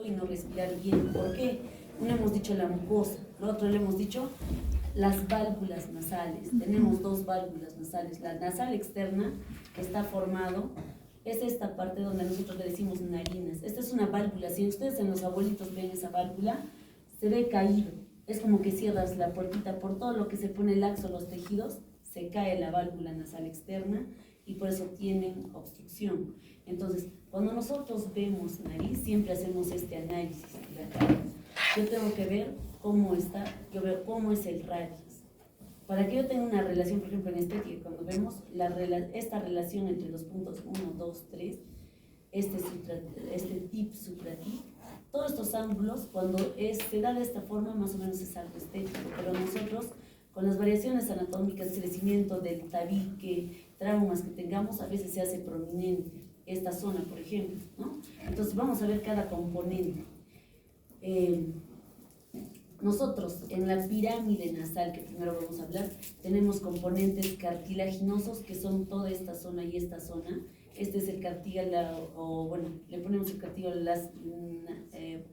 y no respirar bien. ¿Por qué? Uno hemos dicho la mucosa, lo otro le hemos dicho las válvulas nasales. Tenemos dos válvulas nasales. La nasal externa, que está formado, es esta parte donde nosotros le decimos narinas. Esta es una válvula. Si ustedes en los abuelitos ven esa válvula, se ve caído. Es como que cierras la puertita por todo lo que se pone laxo los tejidos, se cae la válvula nasal externa y por eso tienen obstrucción. Entonces, cuando nosotros vemos nariz, siempre hacemos este análisis de acá. Yo tengo que ver cómo está, yo veo cómo es el radius. Para que yo tenga una relación, por ejemplo, en estética, cuando vemos esta relación entre los puntos 1, 2, 3, este tip, supratip, todos estos ángulos, cuando se da de esta forma, más o menos es algo estético, pero nosotros, con las variaciones anatómicas, crecimiento del tabique, traumas que tengamos, a veces se hace prominente esta zona, por ejemplo, ¿no? Entonces vamos a ver cada componente. Nosotros en la pirámide nasal, que primero vamos a hablar, tenemos componentes cartilaginosos, que son toda esta zona y esta zona. Este es el cartílago, o bueno, le ponemos el cartílago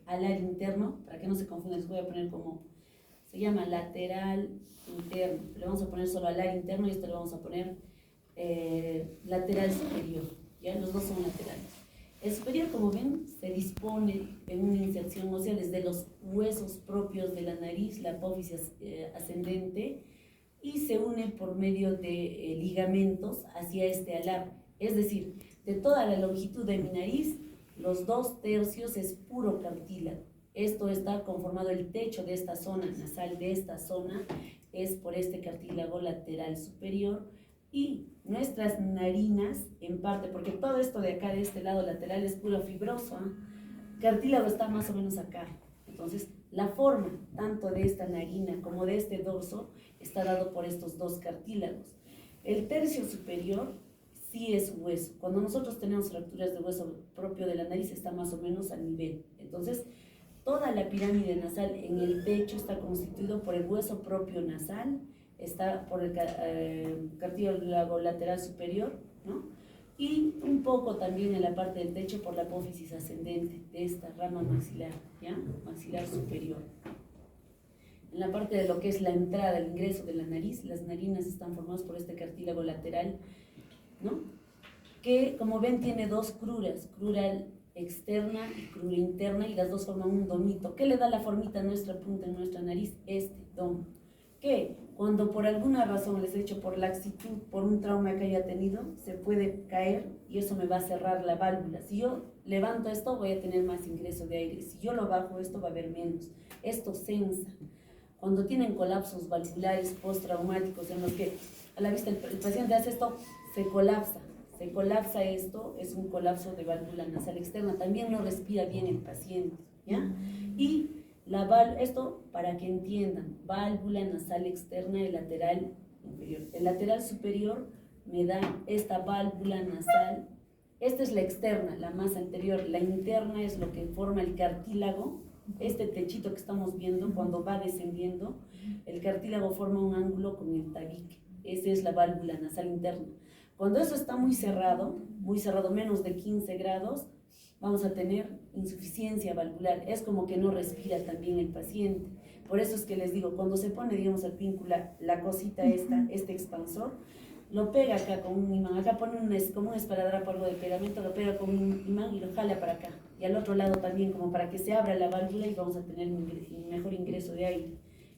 alar interno, para que no se confunda, les voy a poner como, se llama lateral interno. Le vamos a poner solo alar interno y esto le vamos a poner lateral superior, ¿ya? Los dos son laterales. El superior, como ven, se dispone en una inserción ósea desde los huesos propios de la nariz, la apófisis ascendente, y se une por medio de ligamentos hacia este alar. Es decir, de toda la longitud de mi nariz, los 2/3 es puro cartílago. Esto está conformado, el techo de esta zona nasal, de esta zona, es por este cartílago lateral superior. Y nuestras narinas, en parte, porque todo esto de acá, de este lado lateral, es puro fibroso, cartílago está más o menos acá. Entonces, la forma, tanto de esta narina como de este dorso, está dado por estos dos cartílagos. El tercio superior sí es hueso. Cuando nosotros tenemos fracturas de hueso propio de la nariz, está más o menos al nivel. Entonces, toda la pirámide nasal en el pecho está constituido por el hueso propio nasal, está por el cartílago lateral superior, ¿no? Y un poco también en la parte del techo por la apófisis ascendente de esta rama maxilar, ¿ya? Maxilar superior. En la parte de lo que es la entrada, el ingreso de la nariz, las narinas están formadas por este cartílago lateral, ¿no? Que, como ven, tiene dos cruras, crura externa y crura interna, y las dos forman un domito. ¿Qué le da la formita a nuestra punta, en nuestra nariz? Este domo. Que cuando por alguna razón, les he dicho, por laxitud, por un trauma que haya tenido, se puede caer y eso me va a cerrar la válvula. Si yo levanto esto, voy a tener más ingreso de aire. Si yo lo bajo, esto va a haber menos. Esto sensa. Cuando tienen colapsos valvulares postraumáticos en los que a la vista el paciente hace esto, se colapsa. Se colapsa esto, es un colapso de válvula nasal externa. También no respira bien el paciente, ¿ya? Y esto para que entiendan, válvula nasal externa y lateral inferior. El lateral superior me da esta válvula nasal. Esta es la externa, la más anterior. La interna es lo que forma el cartílago. Este techito que estamos viendo, cuando va descendiendo, el cartílago forma un ángulo con el tabique. Esa es la válvula nasal interna. Cuando eso está muy cerrado, menos de 15 grados, vamos a tener insuficiencia valvular. Es como que no respira también el paciente. Por eso es que les digo, cuando se pone, digamos, al píncula, la cosita esta, este expansor, lo pega acá con un imán. Acá pone como un esparadrapo, algo de pegamento, lo pega con un imán y lo jala para acá. Y al otro lado también, como para que se abra la válvula y vamos a tener un mejor ingreso de aire,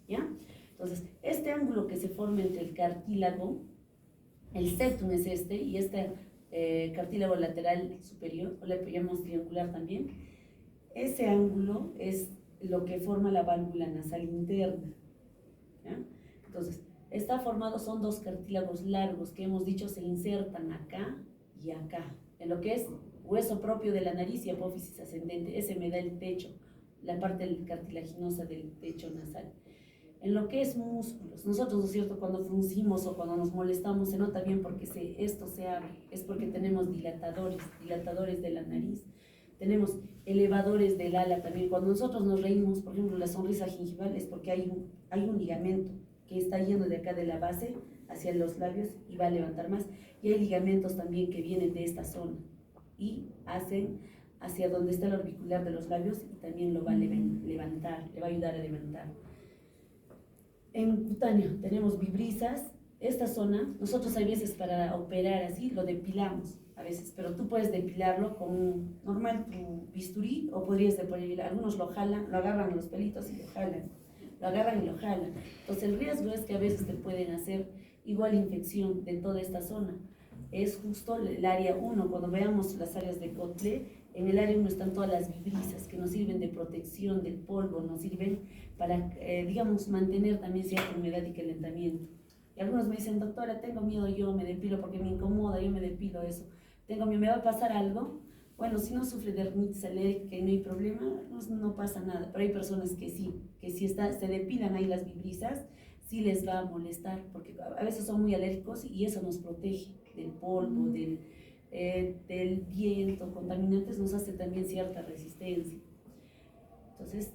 ¿ya? Entonces, este ángulo que se forma entre el cartílago, el septum es este, y este cartílago lateral superior, o le llamamos triangular también, ese ángulo es lo que forma la válvula nasal interna, ¿ya? Entonces, está formado, son dos cartílagos largos que hemos dicho se insertan acá y acá, en lo que es hueso propio de la nariz y apófisis ascendente. Ese me da el techo, la parte cartilaginosa del techo nasal. En lo que es músculos, nosotros, ¿no es cierto?, cuando fruncimos o cuando nos molestamos, se nota bien porque esto se abre, es porque tenemos dilatadores de la nariz, tenemos elevadores del ala también. Cuando nosotros nos reímos, por ejemplo, la sonrisa gingival, es porque hay un ligamento que está yendo de acá de la base hacia los labios y va a levantar más, y hay ligamentos también que vienen de esta zona y hacen hacia donde está el orbicular de los labios y también lo va a levantar, le va a ayudar a levantar. En cutáneo tenemos vibrisas. Esta zona, nosotros a veces para operar así, lo depilamos a veces, pero tú puedes depilarlo con normal tu bisturí o podrías depilar, algunos lo jalan, lo agarran los pelitos y lo jalan, lo agarran y lo jalan. Entonces el riesgo es que a veces te pueden hacer igual infección de toda esta zona. Es justo el área 1, cuando veamos las áreas de Kotle, en el área 1 están todas las vibrisas que nos sirven de protección del polvo, nos sirven para, digamos, mantener también cierta humedad y calentamiento. Y algunos me dicen, doctora, tengo miedo, yo me depilo porque me incomoda, yo me depilo eso. Tengo miedo, ¿me va a pasar algo? Bueno, si no sufre de dermatitis alérgica y no hay problema, no pasa nada. Pero hay personas que sí, se depilan ahí las vibrisas, sí les va a molestar, porque a veces son muy alérgicos y eso nos protege del polvo, del viento, contaminantes, nos hace también cierta resistencia. Entonces,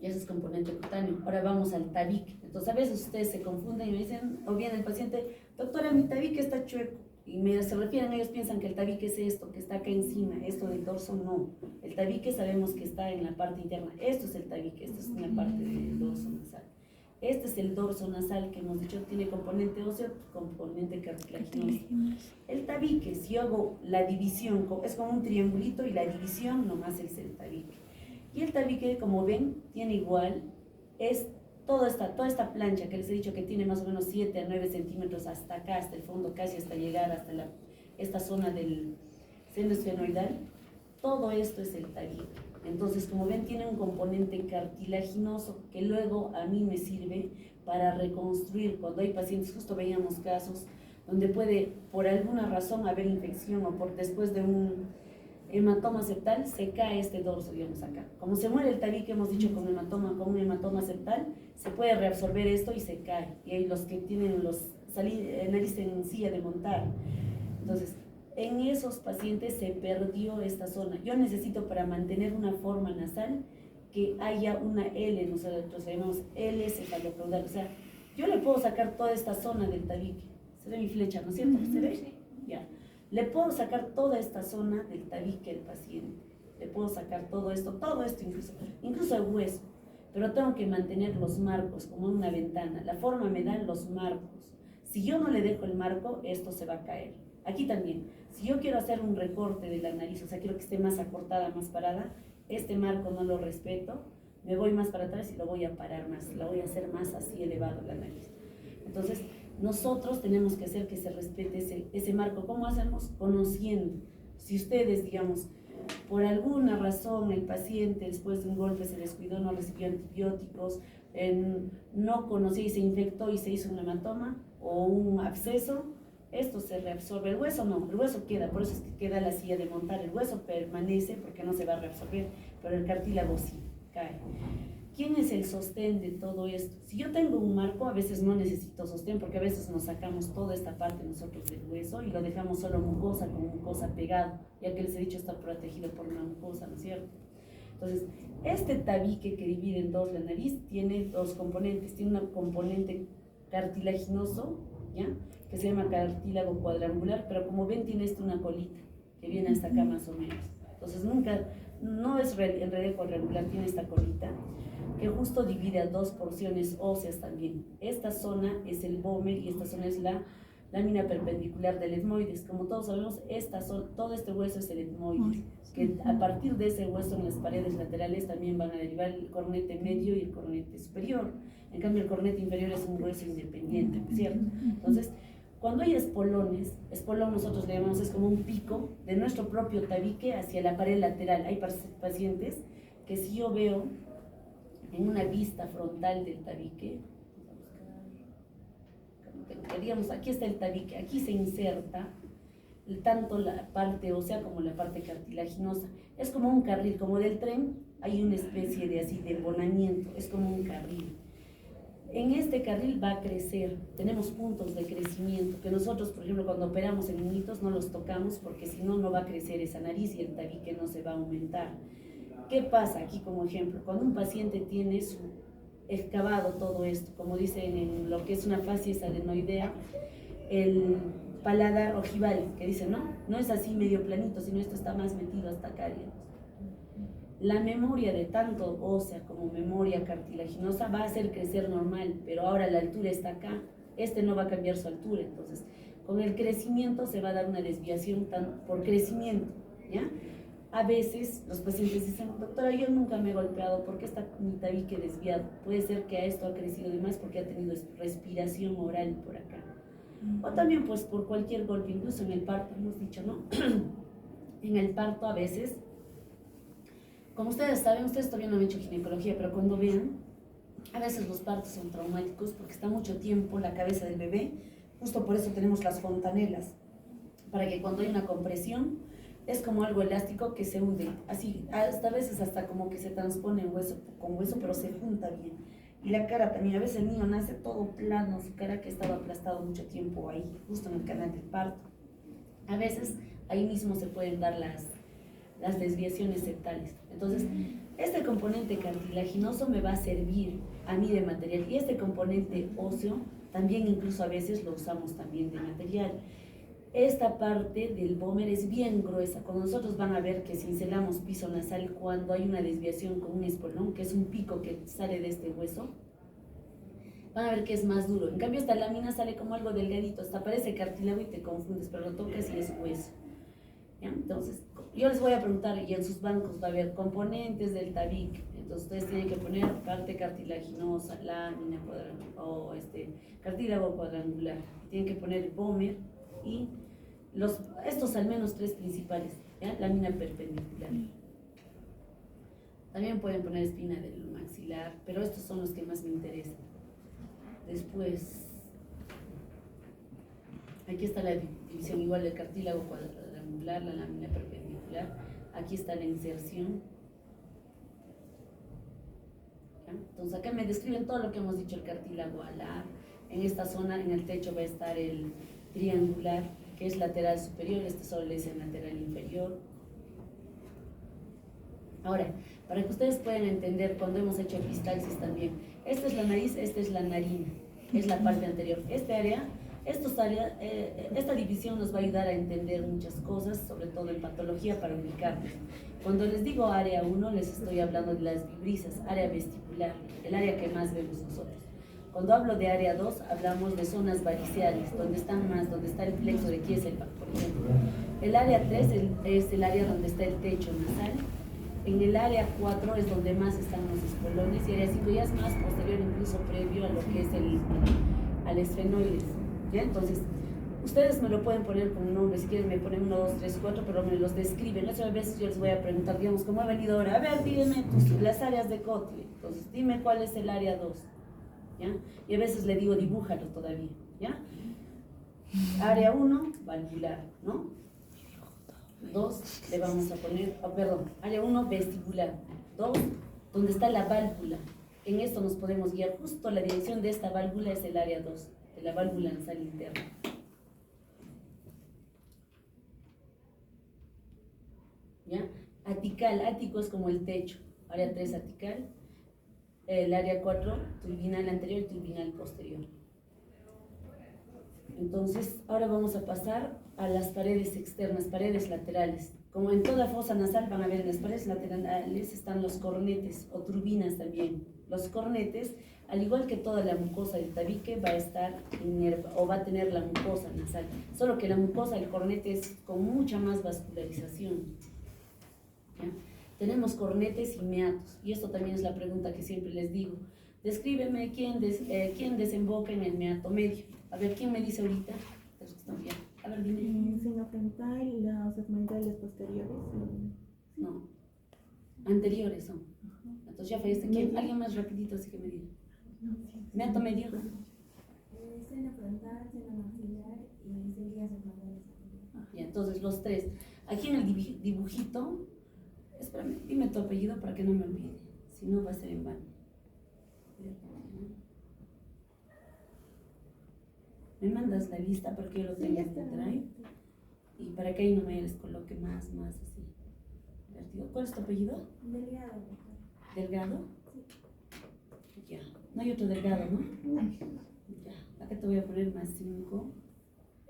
ese es componente cutáneo. Ahora vamos al tabique. Entonces, a veces ustedes se confunden y me dicen, o bien el paciente, doctora, mi tabique está chueco. Y se refieren, ellos piensan que el tabique es esto, que está acá encima, esto del dorso, no. El tabique sabemos que está en la parte interna. Esto es el tabique, esto es una parte del dorso nasal. Este es el dorso nasal que hemos dicho tiene componente óseo, componente cartilaginoso. El tabique, si yo hago la división, es como un triangulito y la división nomás es el tabique. Y el tabique, como ven, tiene igual, es toda esta plancha que les he dicho que tiene más o menos 7 a 9 centímetros hasta acá, hasta el fondo, casi hasta llegar hasta esta zona del seno esfenoidal. Todo esto es el tabique. Entonces, como ven, tiene un componente cartilaginoso que luego a mí me sirve para reconstruir. Cuando hay pacientes, justo veíamos casos donde puede por alguna razón haber infección o después de un hematoma septal, se cae este dorso, digamos acá. Como se muere el tabique, hemos dicho con un hematoma septal, se puede reabsorber esto y se cae. Y hay los que tienen nariz en silla de montar. Entonces, en esos pacientes se perdió esta zona. Yo necesito para mantener una forma nasal que haya una L, nosotros llamamos L cefalocaudal. O sea, yo le puedo sacar toda esta zona del tabique. Se ve mi flecha, ¿no es cierto? ¿Se ve? Sí. Ya. Le puedo sacar toda esta zona del tabique del paciente. Le puedo sacar todo esto incluso el hueso. Pero tengo que mantener los marcos como una ventana. La forma me dan los marcos. Si yo no le dejo el marco, esto se va a caer. Aquí también, si yo quiero hacer un recorte de la nariz, o sea, quiero que esté más acortada, más parada, este marco no lo respeto, me voy más para atrás y lo voy a parar más, la voy a hacer más así elevado la nariz. Entonces, nosotros tenemos que hacer que se respete ese marco. ¿Cómo hacemos? Conociendo. Si ustedes, digamos, por alguna razón el paciente después de un golpe se descuidó, no recibió antibióticos, no conocía y se infectó y se hizo un hematoma o un absceso, esto se reabsorbe. El hueso no, el hueso queda, por eso es que queda la silla de montar. El hueso permanece porque no se va a reabsorber, pero el cartílago sí cae. ¿Quién es el sostén de todo esto? Si yo tengo un marco, a veces no necesito sostén, porque a veces nos sacamos toda esta parte nosotros del hueso y lo dejamos solo mucosa, con mucosa pegado, ya que les he dicho está protegido por una mucosa, ¿no es cierto? Entonces, este tabique que divide en dos la nariz tiene dos componentes. Tiene un componente cartilaginoso, ¿ya?, que se llama cartílago cuadrangular, pero como ven tiene una colita que viene hasta acá más o menos. Entonces no es en realidad cuadrangular, tiene esta colita que justo divide a dos porciones óseas también. Esta zona es el vómer y esta zona es la lámina perpendicular del etmoides. Como todos sabemos, todo este hueso es el etmoides, que a partir de ese hueso en las paredes laterales también van a derivar el cornete medio y el cornete superior. En cambio, el cornete inferior es un hueso independiente, ¿cierto? Entonces, cuando hay espolones, espolón nosotros le llamamos, es como un pico de nuestro propio tabique hacia la pared lateral. Hay pacientes que si yo veo en una vista frontal del tabique, digamos, aquí está el tabique, aquí se inserta tanto la parte ósea como la parte cartilaginosa. Es como un carril, como del tren, hay una especie de embonamiento, es como un carril. En este carril va a crecer, tenemos puntos de crecimiento, que nosotros, por ejemplo, cuando operamos en niñitos no los tocamos porque si no, no va a crecer esa nariz y el tabique no se va a aumentar. ¿Qué pasa aquí como ejemplo? Cuando un paciente tiene su excavado todo esto, como dicen en lo que es una fascia adenoidea, paladar ojival, que dicen, no, no es así medio planito, sino esto está más metido hasta acá, digamos. La memoria de tanto ósea como memoria cartilaginosa va a hacer crecer normal, pero ahora la altura está acá, este no va a cambiar su altura, entonces con el crecimiento se va a dar una desviación por crecimiento, ¿ya? A veces los pacientes dicen, doctora, yo nunca me he golpeado, ¿por qué está mi tabique desviado? Puede ser que a esto ha crecido de más porque ha tenido respiración oral por acá. O también pues por cualquier golpe, incluso en el parto, hemos dicho, ¿no? En el parto a veces, como ustedes saben, ustedes todavía no han hecho ginecología, pero cuando vean, a veces los partos son traumáticos porque está mucho tiempo la cabeza del bebé, justo por eso tenemos las fontanelas, para que cuando hay una compresión, es como algo elástico que se hunde, así, hasta a veces hasta como que se transpone hueso con hueso, pero se junta bien. Y la cara también, a veces el niño nace todo plano, su cara que estaba aplastado mucho tiempo ahí, justo en el canal del parto. A veces ahí mismo se pueden dar las desviaciones septales. Entonces, este componente cartilaginoso me va a servir a mí de material y este componente óseo también incluso a veces lo usamos también de material. Esta parte del vómer es bien gruesa. Cuando nosotros van a ver que cincelamos piso nasal cuando hay una desviación con un espolón, que es un pico que sale de este hueso, van a ver que es más duro. En cambio esta lámina sale como algo delgadito, hasta parece cartílago y te confundes, pero lo tocas y es hueso. ¿Ya? Entonces, yo les voy a preguntar, y en sus bancos va a haber componentes del tabique. Entonces ustedes tienen que poner parte cartilaginosa, lámina o cartílago cuadrangular. Tienen que poner vómer y estos al menos tres principales, ¿ya? Lámina perpendicular. También pueden poner espina del maxilar, pero estos son los que más me interesan. Después, aquí está la división igual del cartílago cuadrangular, la lámina perpendicular. Aquí está la inserción. ¿Ya? Entonces acá me describen todo lo que hemos dicho, el cartílago alar. En esta zona, en el techo va a estar el triangular, que es lateral superior, este solo le dicen lateral inferior. Ahora, para que ustedes puedan entender cuando hemos hecho epistaxis también, esta es la nariz, esta es la narina, es la parte anterior. Esta división nos va a ayudar a entender muchas cosas, sobre todo en patología, para ubicarnos. Cuando les digo área 1, les estoy hablando de las vibrisas, área vestibular, el área que más vemos nosotros. Cuando hablo de área 2, hablamos de zonas variceales, donde está el plexo de Kieselbach, por ejemplo. El área 3 es el área donde está el techo nasal. En el área 4 es donde más están los espolones, y área 5 ya es más posterior, incluso previo a lo que es al esfenoides. ¿Ya? Entonces, ustedes me lo pueden poner con un nombre, si quieren me ponen 1, 2, 3, 4, pero me los describen. Otras veces yo les voy a preguntar, digamos, como ha venido ahora, a ver, díganme las áreas de Kotler. Entonces, dime cuál es el área 2. ¿Ya? Y a veces le digo, dibújalo todavía, ¿ya? Área 1, valvular, ¿no? 2, le vamos a poner, área 1, vestibular. 2, donde está la válvula. En esto nos podemos guiar, justo la dirección de esta válvula es el área 2, de la válvula nasal interna. ¿Ya? Atical, ático es como el techo. Área 3, atical. El área 4, turbinal anterior y turbinal posterior. Entonces, ahora vamos a pasar a las paredes externas, paredes laterales. Como en toda fosa nasal van a ver en las paredes laterales están los cornetes o turbinas también. Los cornetes, al igual que toda la mucosa del tabique, va a estar inerva o va a tener la mucosa nasal. Solo que la mucosa del cornete es con mucha más vascularización. ¿Ya? Tenemos cornetes y meatos, y esto también es la pregunta que siempre les digo. Descríbeme quién desemboca en el meato medio. A ver, ¿quién me dice ahorita? A ver, dime. Seno frontal, los segmentales posteriores. No, anteriores son. Entonces ya fallaste. ¿Quién? Alguien más rapidito así que me diga. Meato medio. Seno frontal, seno maxilar y cilias segmentales. Ya, entonces los tres. Aquí en el dibujito, espérame, dime tu apellido para que no me olvide. Si no va a ser en vano. Me mandas la lista para que yo lo tenga en el drive y para que ahí no me les coloque más así. ¿Cuál es tu apellido? Delgado. ¿Delgado? Sí. Ya. No hay otro Delgado, ¿no? Ya. Acá te voy a poner +5.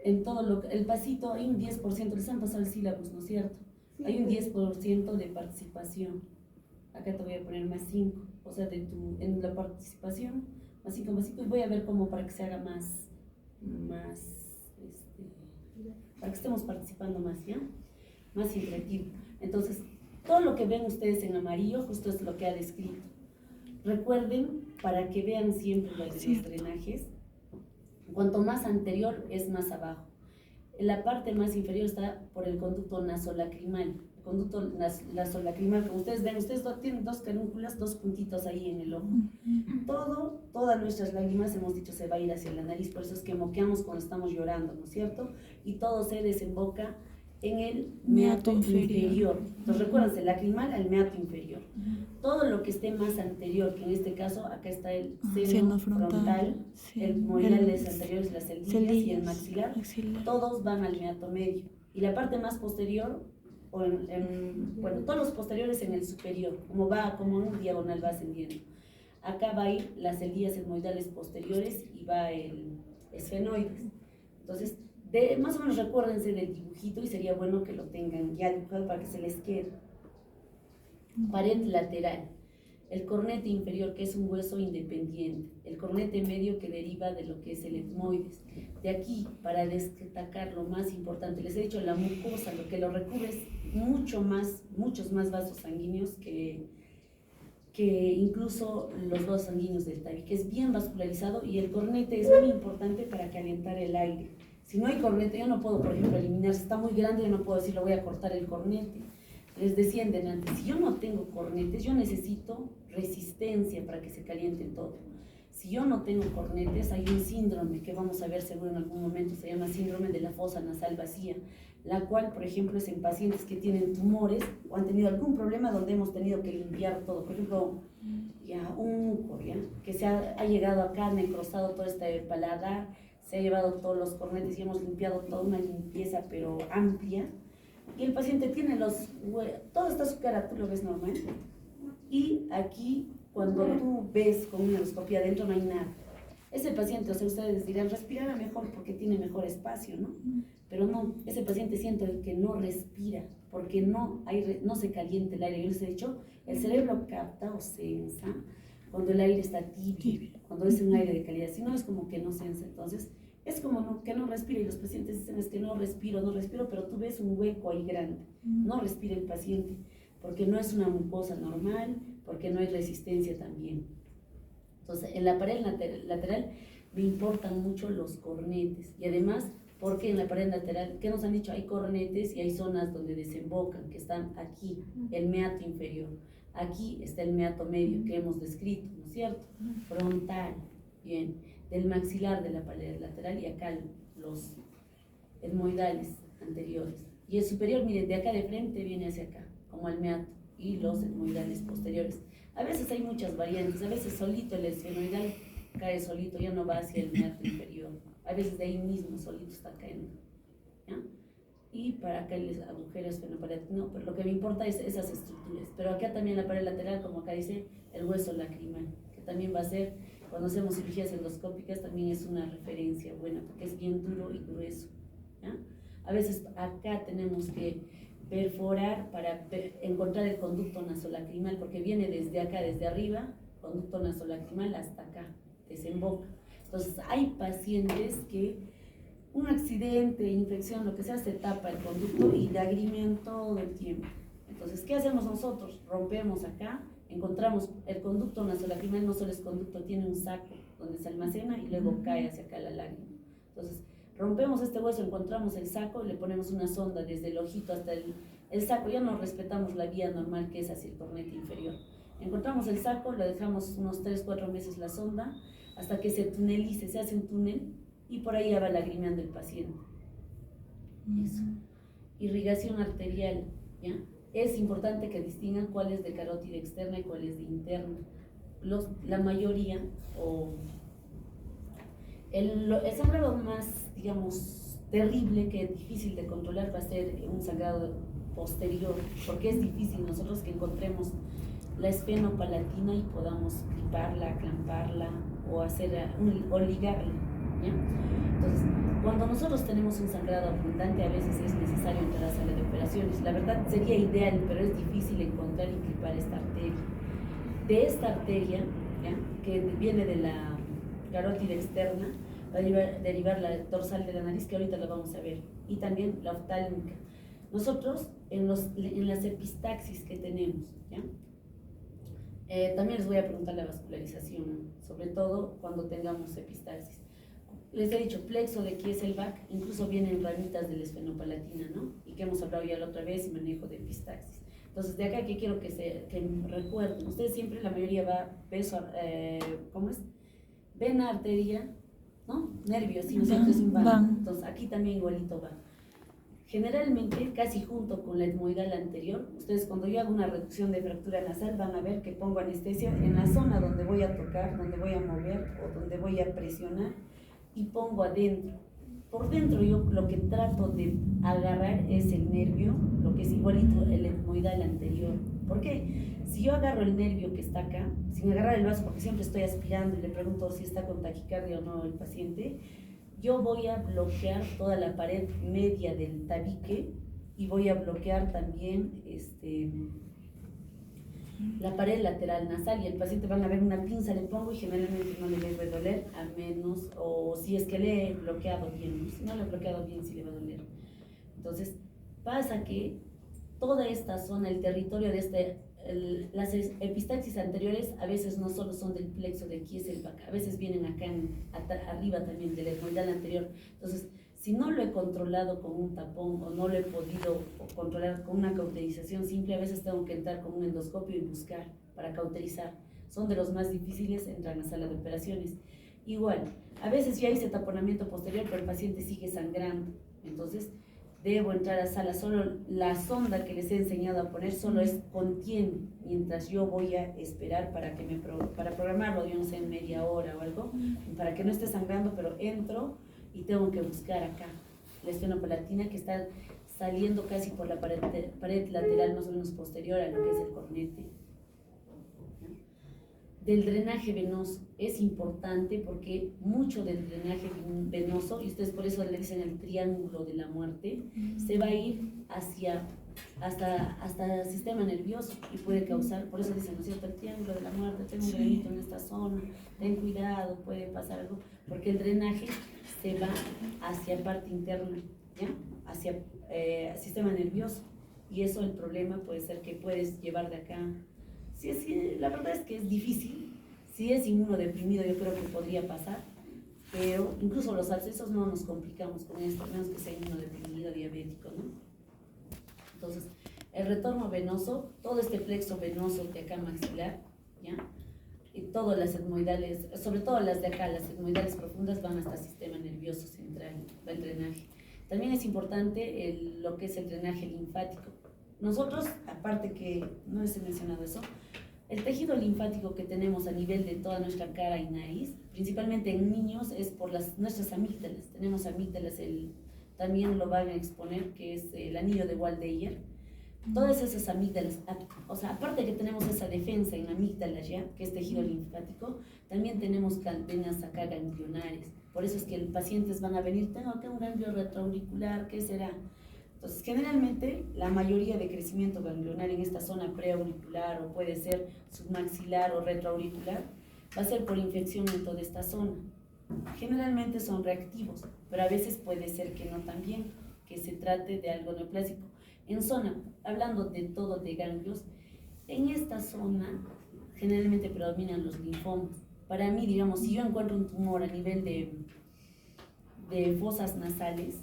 en todo el pasito hay un 10%, les han pasado el sílabus, ¿no es cierto? Sí, Hay un sí. 10% de participación. Acá te voy a poner más 5, o sea, en la participación, más 5, más 5, y voy a ver cómo para que se haga más, para que estemos participando más, ¿ya? Más interactivo. Entonces, todo lo que ven ustedes en amarillo, justo es lo que ha descrito. Recuerden, para que vean siempre los drenajes, cuanto más anterior es más abajo. En la parte más inferior está por el conducto nasolacrimal. El conducto nasolacrimal, como ustedes ven, ustedes tienen dos canúnculas, dos puntitos ahí en el ojo. Todas nuestras lágrimas, hemos dicho, se va a ir hacia la nariz, por eso es que moqueamos cuando estamos llorando, ¿no es cierto? Y todo se desemboca en el meato inferior. Entonces recuérdense, lacrimal al meato inferior. Todo lo que esté más anterior, que en este caso acá está el seno frontal, el moidales anteriores, las celdillas y el maxilar, todos van al meato medio. Y la parte más posterior, bueno, todos los posteriores en el superior, como un diagonal va ascendiendo. Acá va a ir las celdillas etmoidales posteriores y va el esfenoides. Entonces, más o menos recuérdense del dibujito y sería bueno que lo tengan ya dibujado para que se les quede. Pared lateral. El cornete inferior, que es un hueso independiente. El cornete medio, que deriva de lo que es el etmoides. De aquí, para destacar lo más importante, les he dicho, la mucosa, lo que lo recubre es muchos más vasos sanguíneos que incluso los vasos sanguíneos del tabique. Es bien vascularizado y el cornete es muy importante para calentar el aire. Si no hay cornete, yo no puedo, por ejemplo, eliminar. Si está muy grande, yo no puedo decir, lo voy a cortar el cornete. Les decía en delante, si yo no tengo cornetes, yo necesito resistencia para que se caliente todo. Si yo no tengo cornetes, hay un síndrome que vamos a ver seguro en algún momento, se llama síndrome de la fosa nasal vacía, la cual, por ejemplo, es en pacientes que tienen tumores o han tenido algún problema donde hemos tenido que limpiar todo. Por ejemplo, un muco, que se ha llegado acá, necrosado todo este paladar, se ha llevado todos los cornetes y hemos limpiado toda una limpieza pero amplia, y el paciente tiene toda esta su cara, tú lo ves normal, y aquí cuando tú ves con una endoscopia adentro no hay nada. Ese paciente, o sea, ustedes dirán, respirará mejor porque tiene mejor espacio, ¿no? Pero no, ese paciente siente que no respira porque no se calienta el aire. Yo les he dicho, el cerebro capta o sensa cuando el aire está tibio, cuando es un aire de calidad. Si no, es como que no sensa. Entonces, es como que no respira, y los pacientes dicen, es que no respiro, pero tú ves un hueco ahí grande. No respira el paciente porque no es una mucosa normal, porque no hay resistencia también. Entonces, en la pared lateral me importan mucho los cornetes, y además, porque en la pared lateral, ¿qué nos han dicho? Hay cornetes y hay zonas donde desembocan, que están aquí, el meato inferior. Aquí está el meato medio que hemos descrito, ¿no es cierto? Frontal, bien, del maxilar de la pared lateral, y acá los etmoidales anteriores. Y el superior, miren, de acá de frente viene hacia acá, como el meato, y los etmoidales posteriores. A veces hay muchas variantes, a veces solito el esfenoidal cae solito, ya no va hacia el meato inferior. A veces de ahí mismo solito está cayendo, ¿ya? Y para acá el agujero esfenoparético, no, pero lo que me importa es esas estructuras. Pero acá también la pared lateral, como acá dice, el hueso lacrimal, que también va a ser, cuando hacemos cirugías endoscópicas, también es una referencia buena, porque es bien duro y grueso, ¿ya? A veces acá tenemos que perforar para encontrar el conducto nasolacrimal, porque viene desde acá, desde arriba, conducto nasolacrimal hasta acá, desemboca. Entonces hay pacientes que un accidente, infección, lo que sea, se tapa el conducto y lagrimean todo el tiempo. Entonces, ¿qué hacemos nosotros? Rompemos acá, encontramos el conducto nasolacrimal, no solo es conducto, tiene un saco donde se almacena y luego cae hacia acá la lágrima. Entonces, rompemos este hueso, encontramos el saco, le ponemos una sonda desde el ojito hasta el saco, ya no respetamos la vía normal que es hacia el cornete inferior. Encontramos el saco, lo dejamos unos 3-4 meses la sonda, hasta que se tunelice, se hace un túnel, y por ahí ya va lagrimeando el paciente. Eso. Irrigación arterial, ¿ya? Es importante que distingan cuál es de carótida externa y cuál es de interna. La mayoría, el sangrado más, digamos, terrible, que es difícil de controlar, va a ser un sangrado posterior, porque es difícil nosotros que encontremos la esfenopalatina y podamos cliparla, clamparla o ligarla. ¿ya? Entonces, cuando nosotros tenemos un sangrado abundante, a veces es necesario entrar a la sala de operaciones. La verdad sería ideal, pero es difícil encontrar y clipar esta arteria. De esta arteria, ¿ya?, que viene de la carótida externa, va a derivar la dorsal de la nariz, que ahorita la vamos a ver, y también la oftálmica. Nosotros, en las epistaxis que tenemos, ¿ya?, también les voy a preguntar la vascularización, sobre todo cuando tengamos epistaxis. Les he dicho, plexo de Kieselbach, incluso vienen ramitas de la esfenopalatina, ¿no? Y que hemos hablado ya la otra vez, y manejo de epistaxis. Entonces, de acá que quiero que recuerden, ustedes siempre, la mayoría va peso, ¿cómo es? Vena, arteria, ¿no? Nervios, sí, nosotros es un van. Entonces, aquí también igualito va. Generalmente, casi junto con la etmoidal anterior, ustedes cuando yo hago una reducción de fractura nasal van a ver que pongo anestesia en la zona donde voy a tocar, donde voy a mover o donde voy a presionar, y pongo adentro. Por dentro yo lo que trato de agarrar es el nervio, lo que es igualito el etmoidal anterior. ¿Por qué? Si yo agarro el nervio que está acá, sin agarrar el vaso, porque siempre estoy aspirando y le pregunto si está con taquicardia o no el paciente, yo voy a bloquear toda la pared media del tabique y voy a bloquear también la pared lateral nasal, y el paciente van a ver una pinza, le pongo y generalmente no le debe doler, a menos, o si es que le he bloqueado bien, ¿no? Si no le he bloqueado bien, sí le va a doler. Entonces, pasa que toda esta zona, el territorio de las epistaxis anteriores a veces no solo son del plexo de Kieselbach, a veces vienen acá arriba también del etmoidal anterior. Entonces, si no lo he controlado con un tapón o no lo he podido controlar con una cauterización simple, a veces tengo que entrar con un endoscopio y buscar para cauterizar. Son de los más difíciles, entrar a la sala de operaciones. Igual, a veces ya hice taponamiento posterior, pero el paciente sigue sangrando. Entonces, debo entrar a sala. Solo la sonda que les he enseñado a poner solo contiene, mientras yo voy a esperar para programarlo, yo no sé, en media hora o algo, para que no esté sangrando, pero entro y tengo que buscar acá la esfenopalatina, que está saliendo casi por la pared lateral más o menos posterior a lo que es el cornete. Del drenaje venoso es importante, porque mucho del drenaje venoso, y ustedes por eso le dicen el triángulo de la muerte, se va a ir hasta el sistema nervioso y puede causar, por eso dicen, ¿no es cierto?, el triángulo de la muerte, tengo un granito en esta zona, ten cuidado, puede pasar algo, porque el drenaje se va hacia parte interna, ¿ya?, hacia sistema nervioso, y eso, el problema puede ser que puedes llevar de acá. Sí, la verdad es que es difícil. Si es inmunodeprimido, yo creo que podría pasar, pero incluso los abscesos no nos complicamos con esto, a menos que sea inmunodeprimido, diabético, ¿no? Entonces, el retorno venoso, todo este plexo venoso de acá maxilar, ¿ya?, y todas las etmoidales, sobre todo las de acá, las etmoidales profundas, van hasta el sistema nervioso central, va el drenaje. También es importante lo que es el drenaje linfático. Nosotros, aparte que no les he mencionado eso, el tejido linfático que tenemos a nivel de toda nuestra cara y nariz, principalmente en niños, es por nuestras amígdalas. Tenemos amígdalas, también lo van a exponer, que es el anillo de Waldeyer. Todas esas amígdalas, o sea, aparte que tenemos esa defensa en amígdalas ya, que es tejido linfático, también tenemos venas acá ganglionares. Por eso es que los pacientes van a venir, tengo acá un ganglio retroauricular, ¿qué será? Entonces, generalmente, la mayoría de crecimiento ganglionar en esta zona preauricular, o puede ser submaxilar o retroauricular, va a ser por infección en toda esta zona. Generalmente son reactivos, pero a veces puede ser que no también, que se trate de algo neoplásico. En zona, hablando de todo de ganglios, en esta zona generalmente predominan los linfomas. Para mí, digamos, si yo encuentro un tumor a nivel de fosas nasales,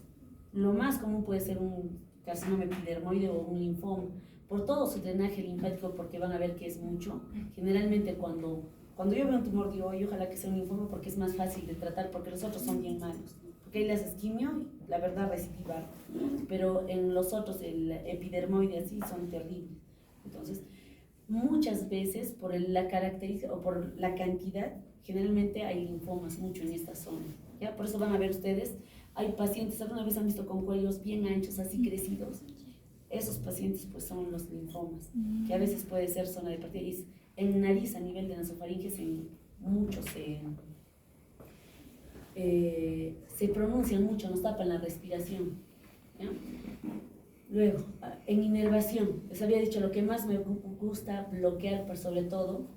lo más común puede ser un carcinoma epidermoide o un linfoma, por todo su drenaje linfático, porque van a ver que es mucho. Generalmente cuando yo veo un tumor, digo, oye, ojalá que sea un linfoma, porque es más fácil de tratar, porque los otros son bien malos. Porque ahí las quimio, la verdad, recidivar, pero en los otros, el epidermoide así, son terribles. Entonces, muchas veces, por la característica o por la cantidad, generalmente hay linfomas mucho en esta zona, ¿ya? Por eso van a ver ustedes, hay pacientes, alguna vez han visto con cuellos bien anchos, así crecidos. Esos pacientes pues son los linfomas, que a veces puede ser zona de partida. En nariz, a nivel de nasofaringes, en muchos se pronuncian mucho, nos tapan la respiración, ¿ya? Luego, en inervación, les había dicho lo que más me gusta bloquear, por sobre todo,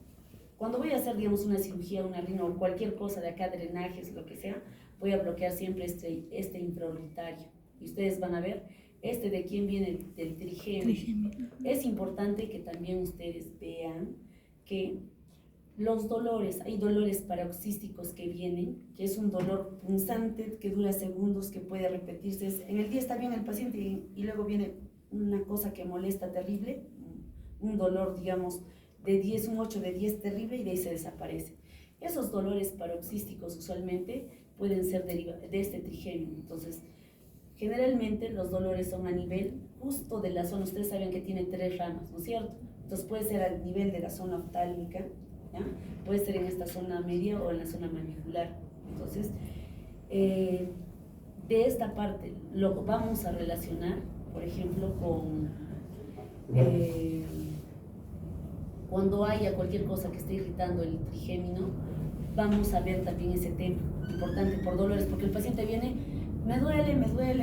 cuando voy a hacer, digamos, una cirugía, una rino o cualquier cosa de acá, drenajes, lo que sea, voy a bloquear siempre este infraorbitario. Y ustedes van a ver, de quién viene, del trigémino. Es importante que también ustedes vean que los dolores, hay dolores paroxísticos que vienen, que es un dolor punzante que dura segundos, que puede repetirse. En el día está bien el paciente y luego viene una cosa que molesta terrible, un dolor, digamos, de 10, un 8 de 10 terrible, y de ahí se desaparece. Esos dolores paroxísticos usualmente pueden ser de este trigémino. Entonces, generalmente los dolores son a nivel justo de la zona. Ustedes saben que tiene 3 ramas, ¿no es cierto? Entonces puede ser al nivel de la zona oftálmica, ¿ya? Puede ser en esta zona media o en la zona mandibular. Entonces, de esta parte lo vamos a relacionar, por ejemplo, con cuando haya cualquier cosa que esté irritando el trigémino, vamos a ver también ese tema importante por dolores, porque el paciente viene, me duele,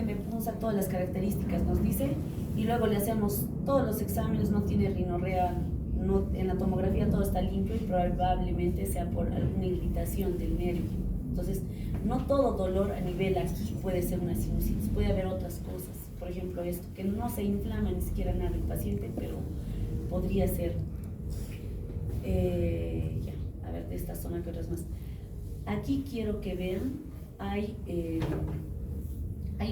me punza, todas las características nos dice, y luego le hacemos todos los exámenes, no tiene rinorrea, no, en la tomografía todo está limpio y probablemente sea por alguna irritación del nervio. Entonces, no todo dolor a nivel aquí puede ser una sinusitis, puede haber otras cosas, por ejemplo esto, que no se inflama ni siquiera nada el paciente, pero podría ser. Ya, a ver, de esta zona que otras más. Aquí quiero que vean, hay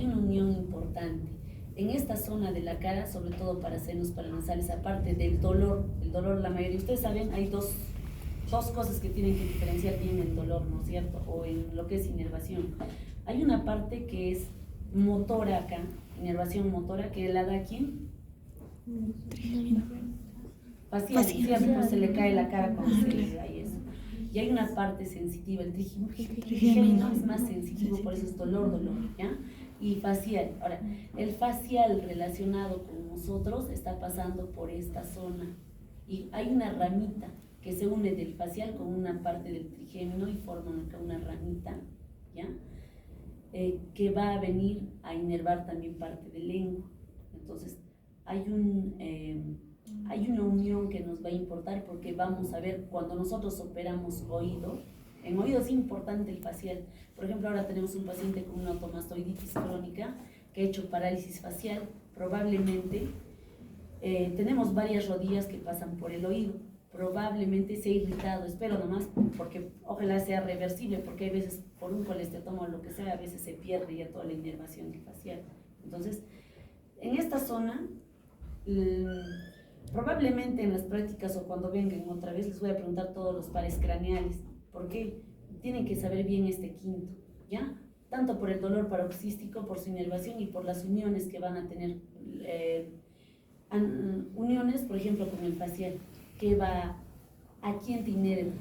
una unión importante. En esta zona de la cara, sobre todo para senos paranasales, aparte del dolor, el dolor, la mayoría, ustedes saben, hay dos cosas que tienen que diferenciar bien el dolor, ¿no es cierto? O en lo que es inervación. Hay una parte que es motora acá, inervación motora, que la da ¿quién? Facial, ¿cierto? Pues se le cae la cara cuando se le da eso. Y hay una parte sensitiva, el trigémino es más sensitivo, por eso es dolor, ¿ya? Y facial. Ahora, el facial relacionado con nosotros está pasando por esta zona. Y hay una ramita que se une del facial con una parte del trigémino y forman acá una ramita, ¿ya? Que va a venir a inervar también parte del lengua. Entonces, hay una unión que nos va a importar, porque vamos a ver cuando nosotros operamos oído. En oído es importante el facial. Por ejemplo, ahora tenemos un paciente con una otomastoiditis crónica que ha hecho parálisis facial. Probablemente tenemos varias rodillas que pasan por el oído. Probablemente se ha irritado, espero nomás, porque ojalá sea reversible, porque hay veces por un colesterol o lo que sea, a veces se pierde ya toda la inervación facial. Entonces, en esta zona, probablemente en las prácticas o cuando vengan otra vez les voy a preguntar todos los pares craneales, porque tienen que saber bien este quinto, ¿ya? Tanto por el dolor paroxístico, por su inervación y por las uniones que van a tener, uniones, por ejemplo, con el facial, que va, ¿a quién te inerva?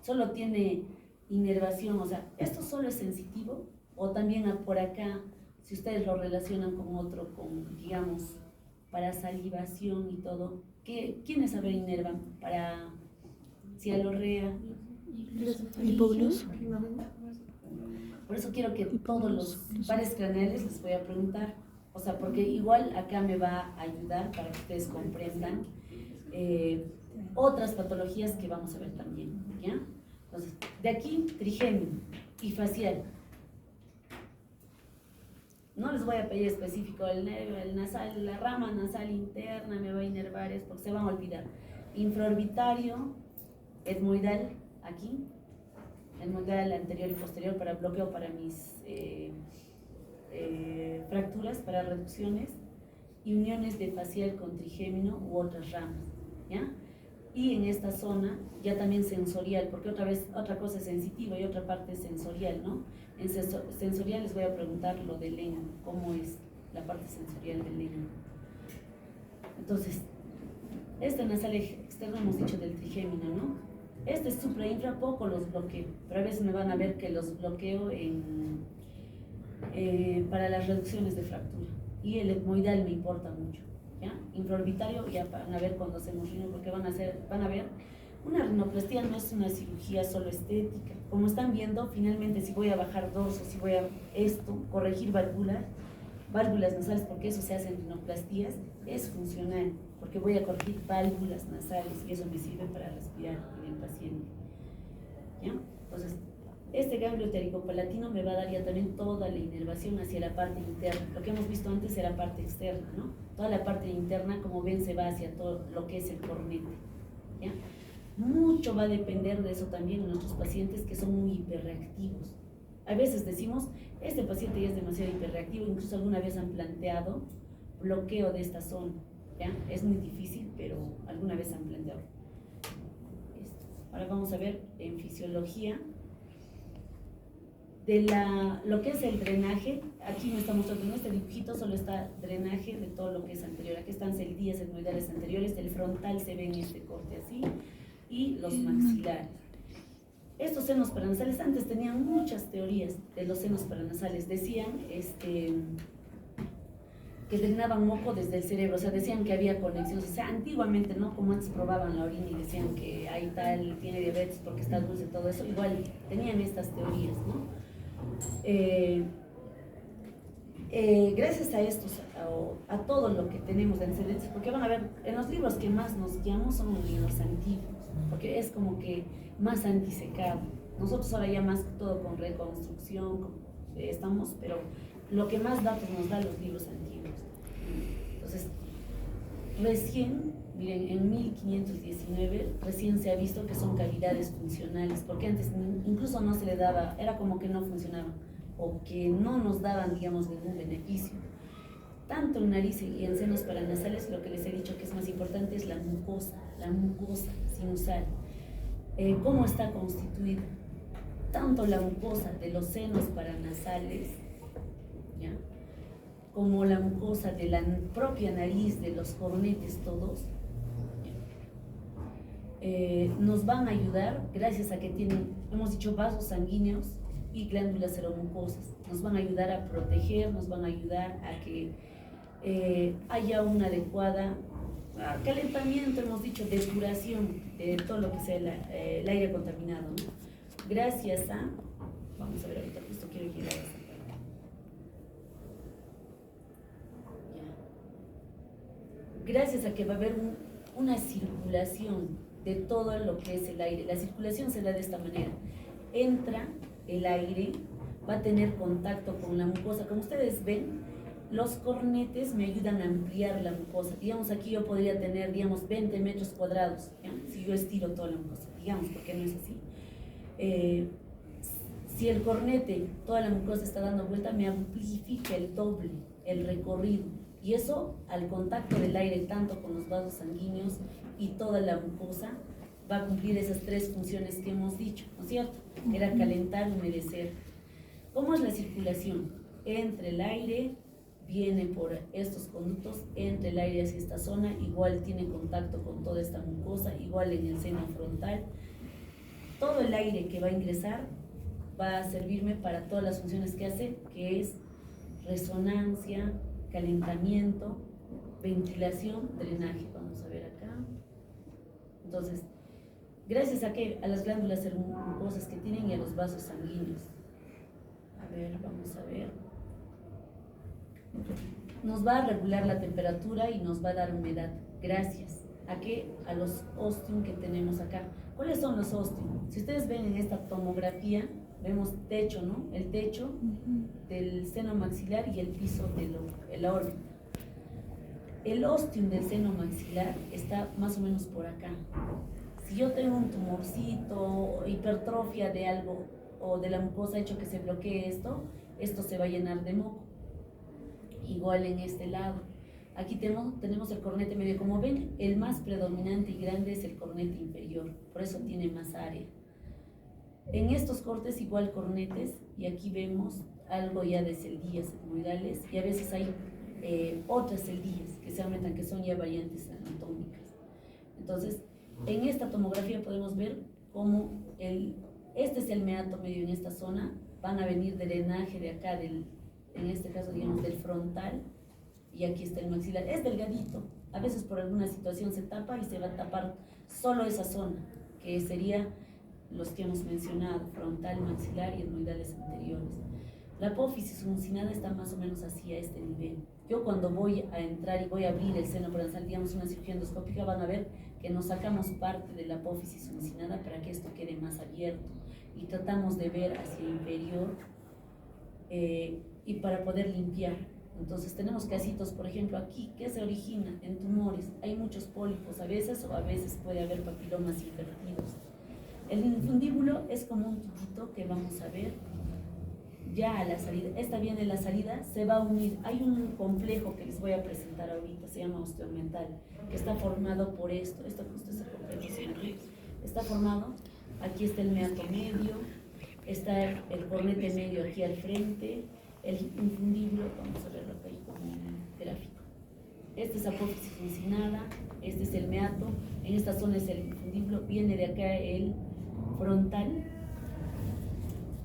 Solo tiene inervación, o sea, ¿esto solo es sensitivo? O también por acá, si ustedes lo relacionan con otro, con, digamos, para salivación y todo, ¿quiénes a ver inervan? Para cialorrea, Hipogloss. por eso quiero que todos los pares craneales les voy a preguntar, o sea, porque igual acá me va a ayudar para que ustedes comprendan otras patologías que vamos a ver también, ¿ya? Entonces, de aquí, trigémino y facial. No les voy a pedir específico el nasal, la rama nasal interna me va a inervar, es porque se van a olvidar. Infraorbitario, etmoidal, aquí, etmoidal anterior y posterior para bloqueo, para mis fracturas, para reducciones, y uniones de facial con trigémino u otras ramas, ¿ya? Y en esta zona ya también sensorial, porque otra cosa es sensitiva y otra parte es sensorial, ¿no? En sensorial les voy a preguntar lo del lengua, cómo es la parte sensorial del lengua. Entonces, este nasal externo hemos dicho del trigémino, ¿no? Este supra-infra poco los bloqueo, pero a veces me van a ver que los bloqueo para las reducciones de fractura. Y el etmoidal me importa mucho, ¿ya? Infraorbitario ya van a ver cuando hacemos rino, porque van a ver Una rinoplastia no es una cirugía solo estética. Como están viendo, finalmente si voy a bajar dorso, si voy a corregir válvulas nasales, porque eso se hace en rinoplastías, es funcional, porque voy a corregir válvulas nasales y eso me sirve para respirar en el paciente. ¿Ya? Entonces, este ganglio pterigopalatino me va a dar ya también toda la inervación hacia la parte interna. Lo que hemos visto antes era la parte externa, ¿no? Toda la parte interna, como ven, se va hacia todo lo que es el cornete. ¿Ya? Mucho va a depender de eso también en nuestros pacientes que son muy hiperreactivos. A veces decimos, este paciente ya es demasiado hiperreactivo, incluso alguna vez han planteado bloqueo de esta zona. ¿Ya? Es muy difícil, pero alguna vez han planteado esto. Ahora vamos a ver en fisiología de lo que es el drenaje. Aquí me está mostrando en este dibujito, solo está drenaje de todo lo que es anterior. Aquí están celdillas etmoidales anteriores, del frontal se ve en este corte así, y los maxilares. Estos senos paranasales antes tenían muchas teorías de los senos paranasales. Decían que drenaban moco desde el cerebro, o sea, decían que había conexiones. O sea, antiguamente, ¿no? Como antes probaban la orina y decían que ahí tal, tiene diabetes porque está dulce, todo eso, igual tenían estas teorías, ¿no? Gracias a estos, a todo lo que tenemos de antecedentes, porque van a ver, en los libros que más nos guiamos son los libros antiguos, porque es como que más antisecado. Nosotros ahora ya más que todo con reconstrucción estamos, pero lo que más datos nos da los libros antiguos. Entonces, recién, miren, en 1519 recién se ha visto que son cavidades funcionales, porque antes incluso no se le daba, era como que no funcionaban, o que no nos daban, digamos, ningún beneficio. Tanto en nariz y en senos paranasales, lo que les he dicho que es más importante es la mucosa sinusal. ¿Cómo está constituida? Tanto la mucosa de los senos paranasales, ¿ya?, como la mucosa de la propia nariz, de los cornetes todos, nos van a ayudar gracias a que tienen, hemos dicho, vasos sanguíneos y glándulas seromucosas. Nos van a ayudar a proteger, nos van a ayudar a que haya una adecuada calentamiento, hemos dicho, depuración de todo lo que sea el aire contaminado, ¿no? Gracias a, vamos a ver ahorita, justo quiero llegar a esta parte. Gracias a que va a haber una circulación de todo lo que es el aire. La circulación se da de esta manera. Entra el aire, va a tener contacto con la mucosa. Como ustedes ven, los cornetes me ayudan a ampliar la mucosa. Digamos, aquí yo podría tener, digamos, 20 metros cuadrados, ¿ya?, si yo estiro toda la mucosa, digamos, porque no es así. Si el cornete, toda la mucosa está dando vuelta, me amplifica el doble el recorrido. Y eso, al contacto del aire, tanto con los vasos sanguíneos y toda la mucosa, va a cumplir esas tres funciones que hemos dicho, ¿no es cierto? Era calentar, humedecer. ¿Cómo es la circulación? Entre el aire, viene por estos conductos, entre el aire hacia esta zona, igual tiene contacto con toda esta mucosa, igual en el seno frontal. Todo el aire que va a ingresar va a servirme para todas las funciones que hace, que es resonancia, calentamiento, ventilación, drenaje. Vamos a ver acá. Entonces, gracias a que a las glándulas mucosas que tienen y a los vasos sanguíneos. A ver, vamos a ver. Nos va a regular la temperatura y nos va a dar humedad. Gracias a que a los ostium que tenemos acá. ¿Cuáles son los ostium? Si ustedes ven en esta tomografía, vemos techo, ¿no? El techo del seno maxilar y el piso de la órbita. El ostium del seno maxilar está más o menos por acá. Si yo tengo un tumorcito, hipertrofia de algo o de la mucosa hecho que se bloquee esto se va a llenar de moco. Igual en este lado. Aquí tenemos el cornete medio. Como ven, el más predominante y grande es el cornete inferior, por eso tiene más área. En estos cortes igual cornetes, y aquí vemos algo ya de celdillas etmoidales, y a veces hay otras celdillas que se aumentan, que son ya variantes anatómicas. Entonces, en esta tomografía podemos ver cómo este es el meato medio en esta zona, van a venir drenaje de acá, en este caso digamos del frontal, y aquí está el maxilar. Es delgadito, a veces por alguna situación se tapa y se va a tapar solo esa zona, que sería los que hemos mencionado, frontal, maxilar y etmoidales anteriores. La apófisis uncinada está más o menos así a este nivel. Yo cuando voy a entrar y voy a abrir el seno paranasal, digamos una cirugía endoscópica, van a ver que nos sacamos parte de la apófisis uncinada para que esto quede más abierto y tratamos de ver hacia el inferior y para poder limpiar. Entonces tenemos casitos, por ejemplo, aquí, que se origina en tumores. Hay muchos pólipos a veces o a veces puede haber papilomas invertidos. El infundíbulo es como un tubito que vamos a ver ya a la salida. Esta viene la salida, se va a unir. Hay un complejo que les voy a presentar ahorita, se llama osteomental, que está formado por esto. Esto justo es el complejo. Está formado, aquí está el meato medio, está el cornete medio aquí al frente, el infundíbulo, vamos a verlo acá como un gráfico. Este es apófisis uncinada, este es el meato, en esta zona es el infundíbulo, viene de acá el frontal.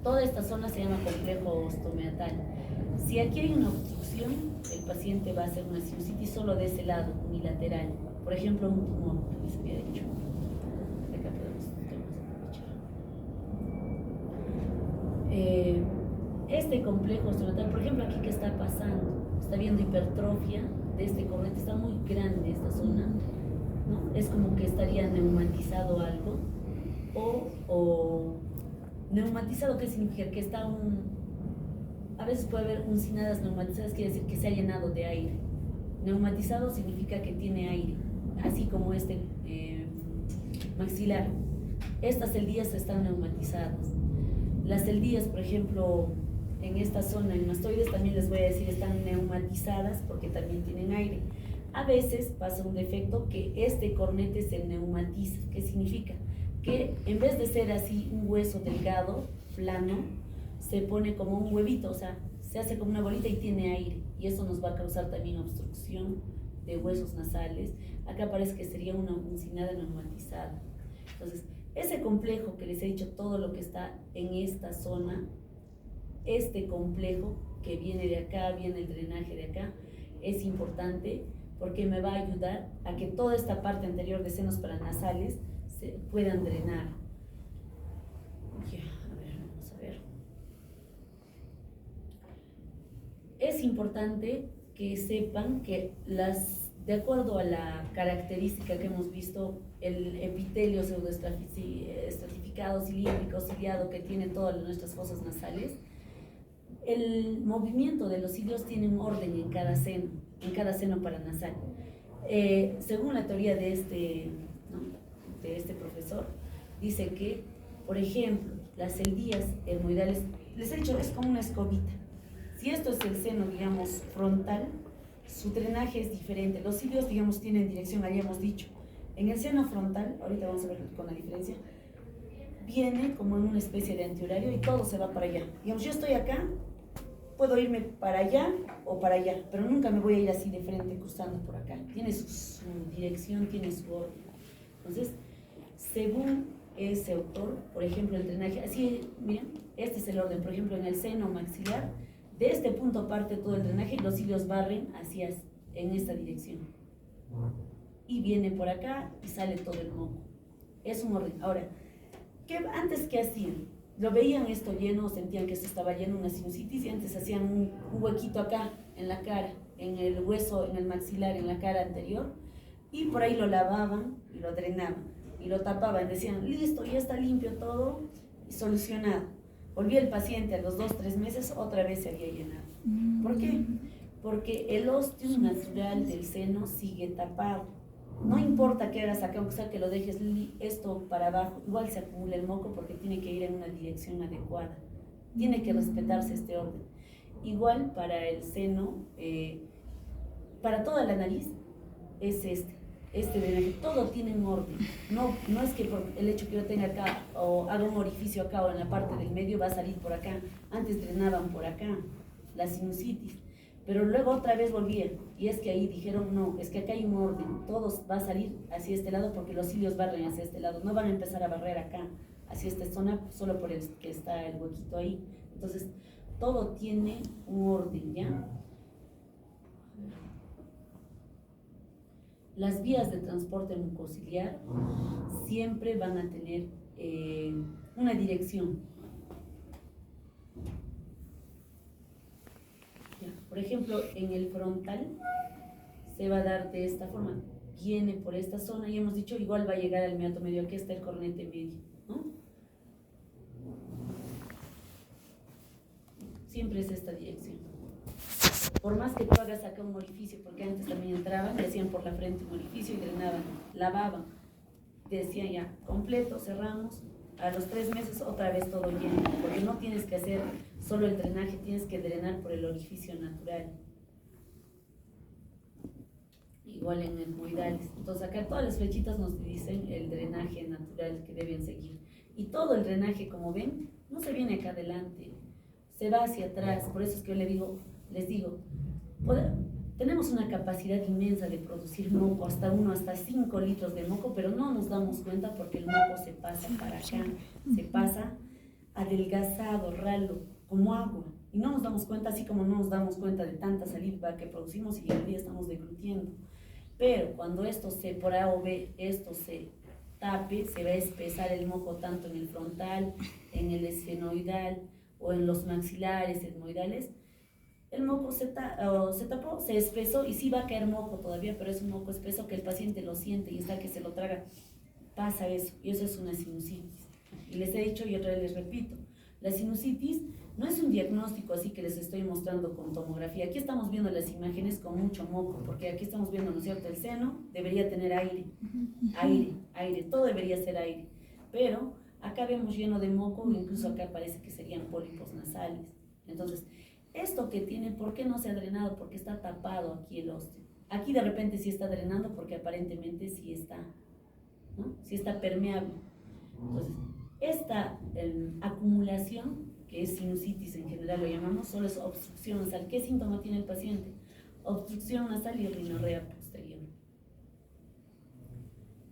Toda esta zona se llama complejo osteomeatal. Si aquí hay una obstrucción, el paciente va a hacer una sinusitis solo de ese lado, unilateral. Por ejemplo, un tumor, que les había dicho. Acá podemos aprovechar. Este complejo osteomeatal, por ejemplo, aquí, ¿qué está pasando? Está viendo hipertrofia de este cornete, está muy grande esta zona, ¿no? Es como que estaría neumatizado algo, o neumatizado, ¿qué significa? Que está a veces puede haber uncinadas neumatizadas, quiere decir que se ha llenado de aire. Neumatizado significa que tiene aire, así como este maxilar. Estas celdillas están neumatizadas. Las celdillas, por ejemplo, en esta zona, en mastoides, también les voy a decir, están neumatizadas porque también tienen aire. A veces pasa un defecto que este cornete se neumatiza. ¿Qué significa? Que en vez de ser así un hueso delgado, plano, se pone como un huevito, o sea, se hace como una bolita y tiene aire, y eso nos va a causar también obstrucción de huesos nasales. Acá parece que sería una uncinada neumatizada. Entonces, ese complejo que les he dicho, todo lo que está en esta zona, este complejo que viene de acá, viene el drenaje de acá, es importante porque me va a ayudar a que toda esta parte anterior de senos paranasales se puedan drenar. Ya, a ver, vamos a ver. Es importante que sepan que de acuerdo a la característica que hemos visto, el epitelio pseudoestratificado, cilíndrico, ciliado que tiene todas nuestras fosas nasales, el movimiento de los cilios tiene un orden en cada seno paranasal. Según la teoría de este profesor, dice que, por ejemplo, las celdillas etmoidales, les he dicho, es como una escobita. Si esto es el seno, digamos, frontal, su drenaje es diferente. Los cilios, digamos, tienen dirección, habíamos dicho. En el seno frontal, ahorita vamos a ver con la diferencia, viene como en una especie de antihorario y todo se va para allá. Digamos, yo estoy acá, puedo irme para allá o para allá, pero nunca me voy a ir así de frente cruzando por acá. Tiene su dirección, tiene su orden. Entonces, según ese autor, por ejemplo, el drenaje, así, miren, este es el orden. Por ejemplo, en el seno maxilar, de este punto parte todo el drenaje y los cilios barren en esta dirección. Y viene por acá y sale todo el moco. Es un orden. Ahora, antes, ¿qué hacían? Lo veían esto lleno, sentían que esto estaba lleno, una sinusitis, y antes hacían un huequito acá, en la cara, en el hueso, en el maxilar, en la cara anterior, y por ahí lo lavaban y lo drenaban, y lo tapaban, decían, listo, ya está limpio todo, y solucionado. Volvía el paciente a los 2-3 meses, otra vez se había llenado. ¿Por qué? Porque el ostium natural del seno sigue tapado. No importa que hagas acá, aunque sea que lo dejes esto para abajo, igual se acumula el moco porque tiene que ir en una dirección adecuada. Tiene que respetarse este orden. Igual para el seno, para toda la nariz, es este drenaje. Todo tiene un orden. No es que por el hecho que yo tenga acá o haga un orificio acá o en la parte del medio va a salir por acá. Antes drenaban por acá, la sinusitis. Pero luego otra vez volvían, y es que ahí dijeron, no, es que acá hay un orden, todo va a salir hacia este lado porque los cilios barren hacia este lado, no van a empezar a barrer acá, hacia esta zona, solo por el que está el huequito ahí. Entonces, todo tiene un orden, ¿ya? las vías de transporte mucociliar siempre van a tener una dirección. Ya, por ejemplo, en el frontal se va a dar de esta forma. Viene por esta zona y hemos dicho igual va a llegar al meato medio. Aquí está el cornete medio, ¿no? Siempre es esta dirección. Por más que tú hagas acá un orificio, porque antes también entraban, le hacían por la frente un orificio y drenaban, lavaban, decían ya, completo, cerramos, a los 3 meses otra vez todo lleno, porque no tienes que hacer solo el drenaje, tienes que drenar por el orificio natural. Igual en etmoidales. Entonces acá todas las flechitas nos dicen el drenaje natural que deben seguir. Y todo el drenaje, como ven, no se viene acá adelante, se va hacia atrás. Por eso es que yo les digo, tenemos una capacidad inmensa de producir moco, hasta 5 litros de moco, pero no nos damos cuenta porque el moco se pasa para acá, se pasa adelgazado, ralo, como agua. Y no nos damos cuenta, así como no nos damos cuenta de tanta saliva que producimos y al día estamos deglutiendo. Pero cuando esto por A o B, esto se tape, se va a espesar el moco tanto en el frontal, en el esfenoidal o en los maxilares etmoidales. El moco se tapó, se espesó y sí va a caer moco todavía, pero es un moco espeso que el paciente lo siente y hasta que se lo traga pasa eso, y eso es una sinusitis. Y les he dicho y otra vez les repito, la sinusitis no es un diagnóstico así que les estoy mostrando con tomografía. Aquí estamos viendo las imágenes con mucho moco, porque aquí estamos viendo, ¿no es cierto? El seno debería tener aire, todo debería ser aire, pero acá vemos lleno de moco, incluso acá parece que serían pólipos nasales. Entonces, esto que tiene, ¿por qué no se ha drenado? Porque está tapado aquí el ósteo. Aquí de repente sí está drenando porque aparentemente sí está, ¿no? Sí está permeable. Entonces, esta acumulación, que es sinusitis en general lo llamamos, solo es obstrucción nasal. ¿Qué síntoma tiene el paciente? Obstrucción nasal y rinorrea posterior.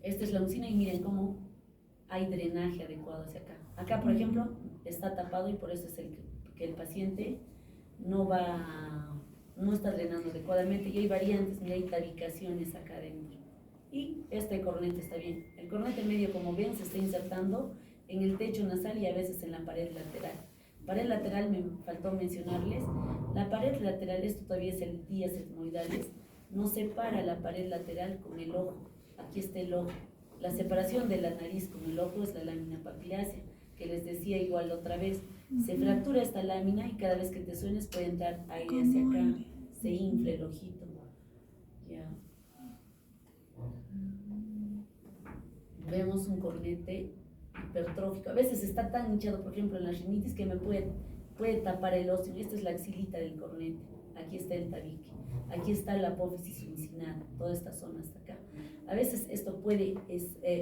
Esta es la oncina y miren cómo hay drenaje adecuado hacia acá. Acá, por ejemplo, está tapado y por eso es que el paciente no está drenando adecuadamente y hay variantes, y hay tabicaciones acá adentro. Y este cornete está bien. El cornete medio, como ven, se está insertando en el techo nasal y a veces en la pared lateral. Pared lateral me faltó mencionarles. La pared lateral, esto todavía es el días etmoidales, no separa la pared lateral con el ojo. Aquí está el ojo. La separación de la nariz con el ojo es la lámina papilácea, que les decía igual otra vez. Se fractura esta lámina y cada vez que te suenes puede entrar aire hacia acá, se infla el ojito. Ya. Vemos un cornete hipertrófico. A veces está tan hinchado, por ejemplo, en la rinitis que me puede tapar el óseo. Esta es la axilita del cornete. Aquí está el tabique. Aquí está la apófisis uncinada, toda esta zona hasta acá. A veces esto puede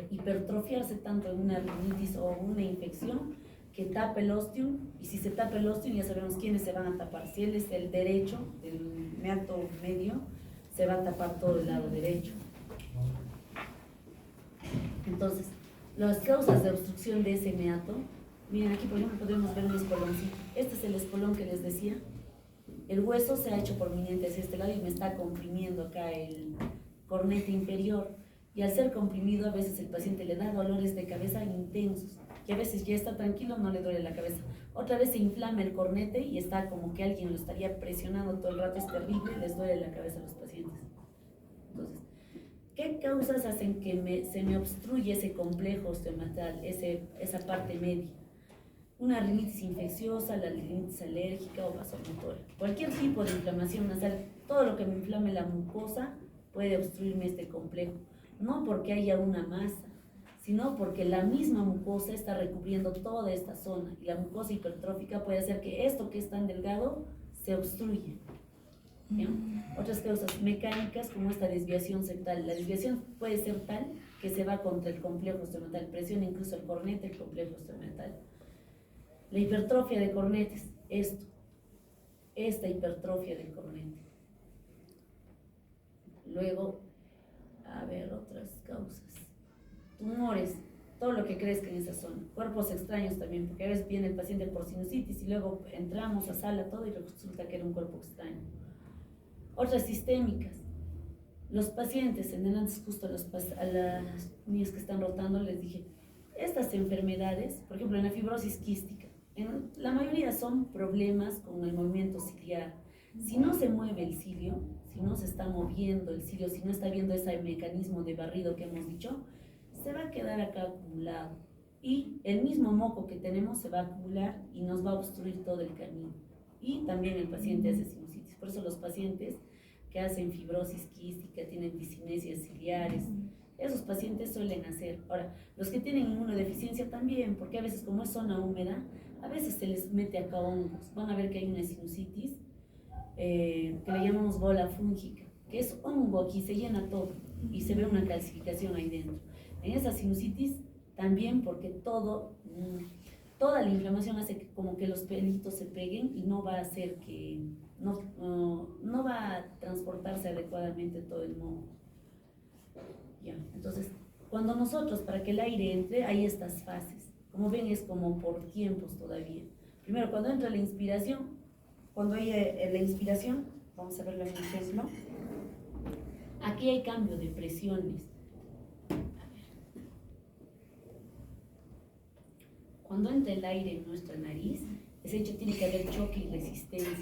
hipertrofiarse tanto en una rinitis o una infección que tapa el ostium, y si se tapa el ostium ya sabemos quiénes se van a tapar. Si él es el derecho, el meato medio, se va a tapar todo el lado derecho. Entonces, las causas de obstrucción de ese meato, miren aquí por ejemplo podemos ver un espoloncito. Este es el espolón que les decía. El hueso se ha hecho prominente hacia este lado y me está comprimiendo acá el cornete inferior. Y al ser comprimido a veces el paciente le da dolores de cabeza intensos. Y a veces ya está tranquilo, no le duele la cabeza. Otra vez se inflama el cornete y está como que alguien lo estaría presionando todo el rato, es terrible, les duele la cabeza a los pacientes. Entonces, ¿qué causas hacen que se me obstruye ese complejo osteomatal, esa parte media? Una rinitis infecciosa, la rinitis alérgica o vasomotora. Cualquier tipo de inflamación nasal, todo lo que me inflame la mucosa puede obstruirme este complejo. No porque haya una masa, sino porque la misma mucosa está recubriendo toda esta zona y la mucosa hipertrófica puede hacer que esto que es tan delgado se obstruya. ¿Bien? Otras causas mecánicas como esta desviación septal. La desviación puede ser tal que se va contra el complejo osteomatal, presiona incluso el cornete, el complejo osteomatal. La hipertrofia de cornetes, esta hipertrofia del cornete. Luego, a ver, otras causas. Tumores, todo lo que crezca en esa zona. Cuerpos extraños también, porque a veces viene el paciente por sinusitis y luego entramos a sala todo y resulta que era un cuerpo extraño. Otras sistémicas, los pacientes, en antes justo a las niñas que están rotando, les dije, estas enfermedades, por ejemplo, en la fibrosis quística, la mayoría son problemas con el movimiento ciliar. Si no se mueve el cilio, si no se está moviendo el cilio, si no está viendo ese mecanismo de barrido que hemos dicho, se va a quedar acá acumulado. Y el mismo moco que tenemos se va a acumular y nos va a obstruir todo el camino. Y también el paciente hace sinusitis. Por eso los pacientes que hacen fibrosis quística, tienen discinesias ciliares, esos pacientes suelen hacer. Ahora, los que tienen inmunodeficiencia también, porque a veces como es zona húmeda, a veces se les mete acá hongos. Van a ver que hay una sinusitis que le llamamos bola fúngica, que es hongo, aquí se llena todo y se ve una calcificación ahí dentro. En esa sinusitis también, porque toda la inflamación hace que como que los pelitos se peguen y no va a hacer que no va a transportarse adecuadamente todo el moco. Ya, entonces, cuando nosotros, para que el aire entre, hay estas fases. Como ven, es como por tiempos todavía. Primero, cuando entra la inspiración, cuando hay la inspiración, vamos a verlo en un ejemplo. Aquí hay cambio de presiones. Cuando entra el aire en nuestra nariz, ese hecho tiene que haber choque y resistencias.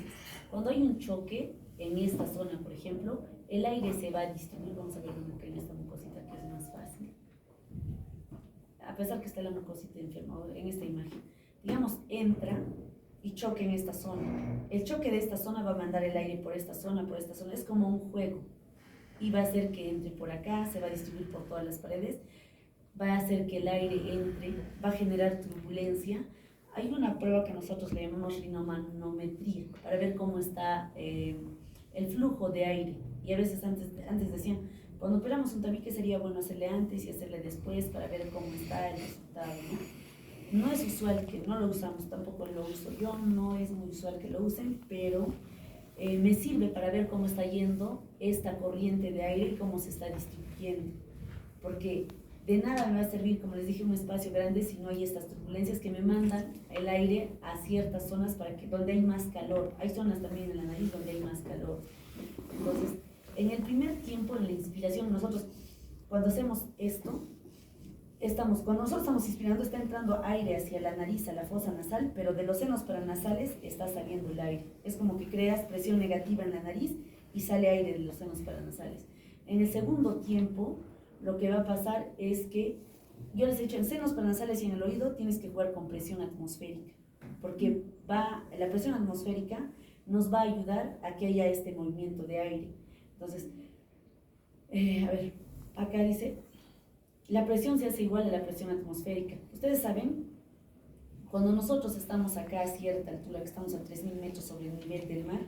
Cuando hay un choque en esta zona, por ejemplo, el aire se va a distribuir. Vamos a verlo en esta mucosita que es más fácil. A pesar que está la mucosita enferma, en esta imagen. Digamos, entra y choque en esta zona. El choque de esta zona va a mandar el aire por esta zona, por esta zona. Es como un juego. Y va a hacer que entre por acá, se va a distribuir por todas las paredes. Va a hacer que el aire entre, va a generar turbulencia. Hay una prueba que nosotros le llamamos rinomanometría, para ver cómo está el flujo de aire. Y a veces antes decían, cuando operamos un tabique sería bueno hacerle antes y hacerle después para ver cómo está el resultado, ¿no? No es usual que no lo usamos, tampoco lo uso yo, no es muy usual que lo usen, pero me sirve para ver cómo está yendo esta corriente de aire y cómo se está distribuyendo. Porque de nada me va a servir, como les dije, un espacio grande si no hay estas turbulencias que me mandan el aire a ciertas zonas donde hay más calor. Hay zonas también en la nariz donde hay más calor. Entonces, en el primer tiempo, en la inspiración, nosotros, cuando hacemos esto, cuando nosotros estamos inspirando, está entrando aire hacia la nariz, a la fosa nasal, pero de los senos paranasales está saliendo el aire. Es como que creas presión negativa en la nariz y sale aire de los senos paranasales. En el segundo tiempo, lo que va a pasar es que, yo les he dicho, en senos paranasales y en el oído tienes que jugar con presión atmosférica, porque la presión atmosférica nos va a ayudar a que haya este movimiento de aire. Entonces, a ver, acá dice, la presión se hace igual a la presión atmosférica. Ustedes saben, cuando nosotros estamos acá a cierta altura, que estamos a 3.000 metros sobre el nivel del mar,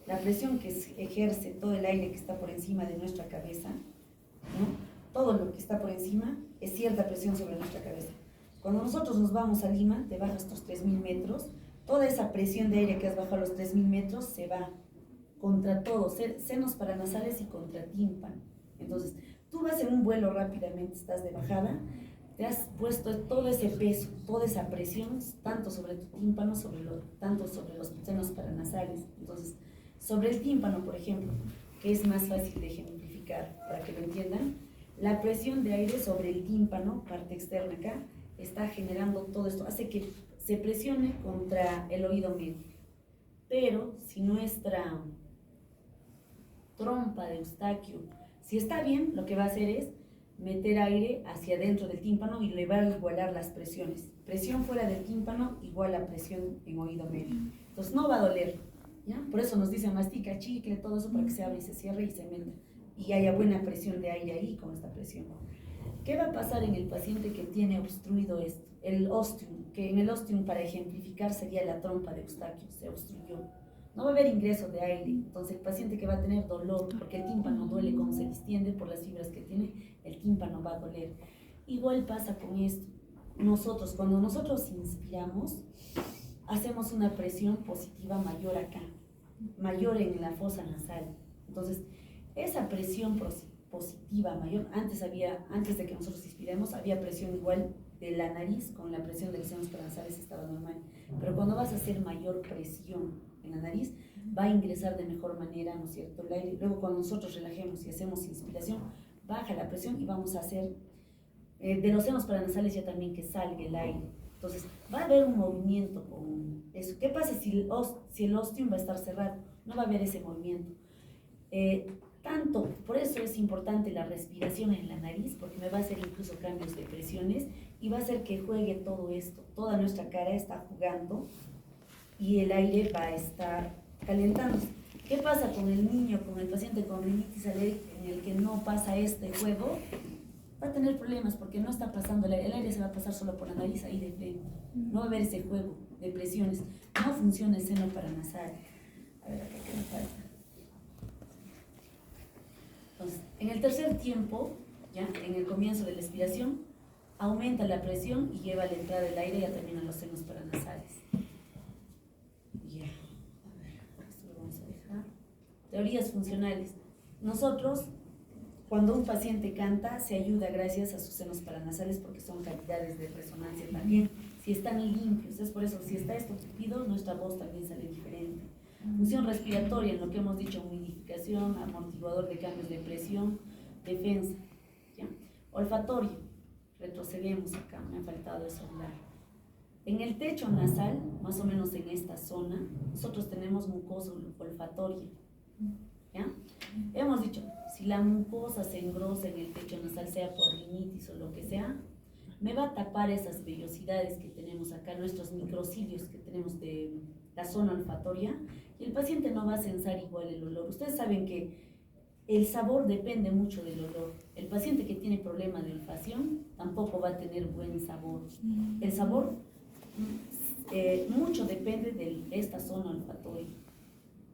la presión que ejerce todo el aire que está por encima de nuestra cabeza, ¿no? Todo lo que está por encima es cierta presión sobre nuestra cabeza. Cuando nosotros nos vamos a Lima, te bajas estos 3.000 metros, toda esa presión de aire que has bajado a los 3.000 metros se va contra todo, senos paranasales y contra tímpano. Entonces, tú vas en un vuelo rápidamente, estás de bajada, te has puesto todo ese peso, toda esa presión, tanto sobre tu tímpano, tanto sobre los senos paranasales. Entonces, sobre el tímpano, por ejemplo, que es más fácil de ejemplificar para que lo entiendan, la presión de aire sobre el tímpano, parte externa acá, está generando todo esto, hace que se presione contra el oído medio. Pero si nuestra trompa de Eustaquio, si está bien, lo que va a hacer es meter aire hacia adentro del tímpano y le va a igualar las presiones. Presión fuera del tímpano igual a presión en oído medio. Entonces no va a doler, ¿ya? Por eso nos dicen mastica, chicle, todo eso para que se abra y se cierre y se meta. Y haya buena presión de aire ahí con esta presión. ¿Qué va a pasar en el paciente que tiene obstruido esto? El ostium, que en el ostium, para ejemplificar, sería la trompa de Eustaquio, se obstruyó. No va a haber ingreso de aire, entonces el paciente que va a tener dolor, porque el tímpano duele cuando se distiende por las fibras que tiene, el tímpano va a doler. Igual pasa con esto. Cuando nosotros inspiramos, hacemos una presión positiva mayor acá, mayor en la fosa nasal. Entonces, esa presión positiva mayor, antes de que nosotros inspiremos, había presión igual de la nariz con la presión de los senos paranasales, estaba normal. Pero cuando vas a hacer mayor presión en la nariz, va a ingresar de mejor manera, ¿no es cierto? El aire. Luego cuando nosotros relajemos y hacemos inspiración, baja la presión y vamos a hacer de los senos paranasales ya también que salga el aire. Entonces va a haber un movimiento con eso. ¿Qué pasa si el ostium va a estar cerrado? No va a haber ese movimiento. Por eso es importante la respiración en la nariz, porque me va a hacer incluso cambios de presiones y va a hacer que juegue todo esto. Toda nuestra cara está jugando y el aire va a estar calentándose. ¿Qué pasa con el niño, con el paciente con rinitis alérgica en el que no pasa este juego? Va a tener problemas porque no está pasando el aire se va a pasar solo por la nariz ahí de frente. No va a haber ese juego de presiones. No funciona el seno paranasal. A ver, acá qué me falta. Entonces, en el tercer tiempo, ya en el comienzo de la expiración, aumenta la presión y lleva la entrada del aire ya también a los senos paranasales. Ya, a ver, esto lo vamos a dejar. Teorías funcionales. Nosotros, cuando un paciente canta, se ayuda gracias a sus senos paranasales porque son cavidades de resonancia también. Si están limpios, es por eso, si está esto tupido, nuestra voz también sale diferente. Función respiratoria, en lo que hemos dicho, humidificación, amortiguador de cambios de presión, defensa. ¿Ya? Olfatorio, retrocedemos acá, me ha faltado eso hablar. En el techo nasal, más o menos en esta zona, nosotros tenemos mucosa olfatoria. ¿Ya? Hemos dicho, si la mucosa se engrosa en el techo nasal, sea por rinitis o lo que sea, me va a tapar esas vellosidades que tenemos acá, nuestros microcilios que tenemos de la zona olfatoria, y el paciente no va a sensar igual el olor. Ustedes saben que el sabor depende mucho del olor. El paciente que tiene problema de olfacción tampoco va a tener buen sabor. El sabor mucho depende de esta zona olfatoria.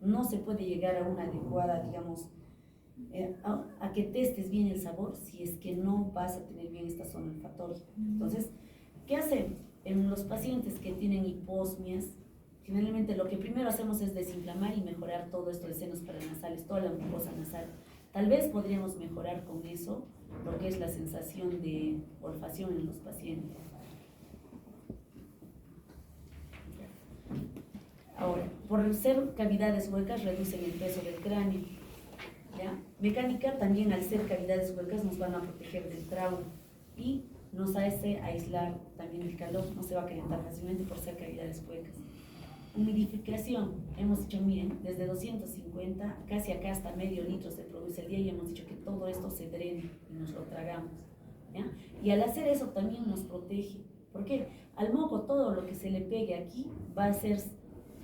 No se puede llegar a una adecuada, digamos, a que testes bien el sabor si es que no vas a tener bien esta zona olfatoria. Entonces, ¿qué hacemos? En los pacientes que tienen hiposmias, generalmente lo que primero hacemos es desinflamar y mejorar todo esto de senos paranasales, toda la mucosa nasal. Tal vez podríamos mejorar con eso lo que es la sensación de olfacción en los pacientes. Ahora, por ser cavidades huecas reducen el peso del cráneo. ¿Ya? Mecánica también, al ser cavidades huecas, nos van a proteger del trauma y nos hace aislar también el calor, no se va a calentar fácilmente por ser cavidades huecas. Humidificación, hemos dicho, miren, desde 250 casi acá hasta medio litro se produce el día y hemos dicho que todo esto se drena y nos lo tragamos. ¿Ya? Y al hacer eso también nos protege. ¿Por qué? Al moco todo lo que se le pegue aquí va a ser,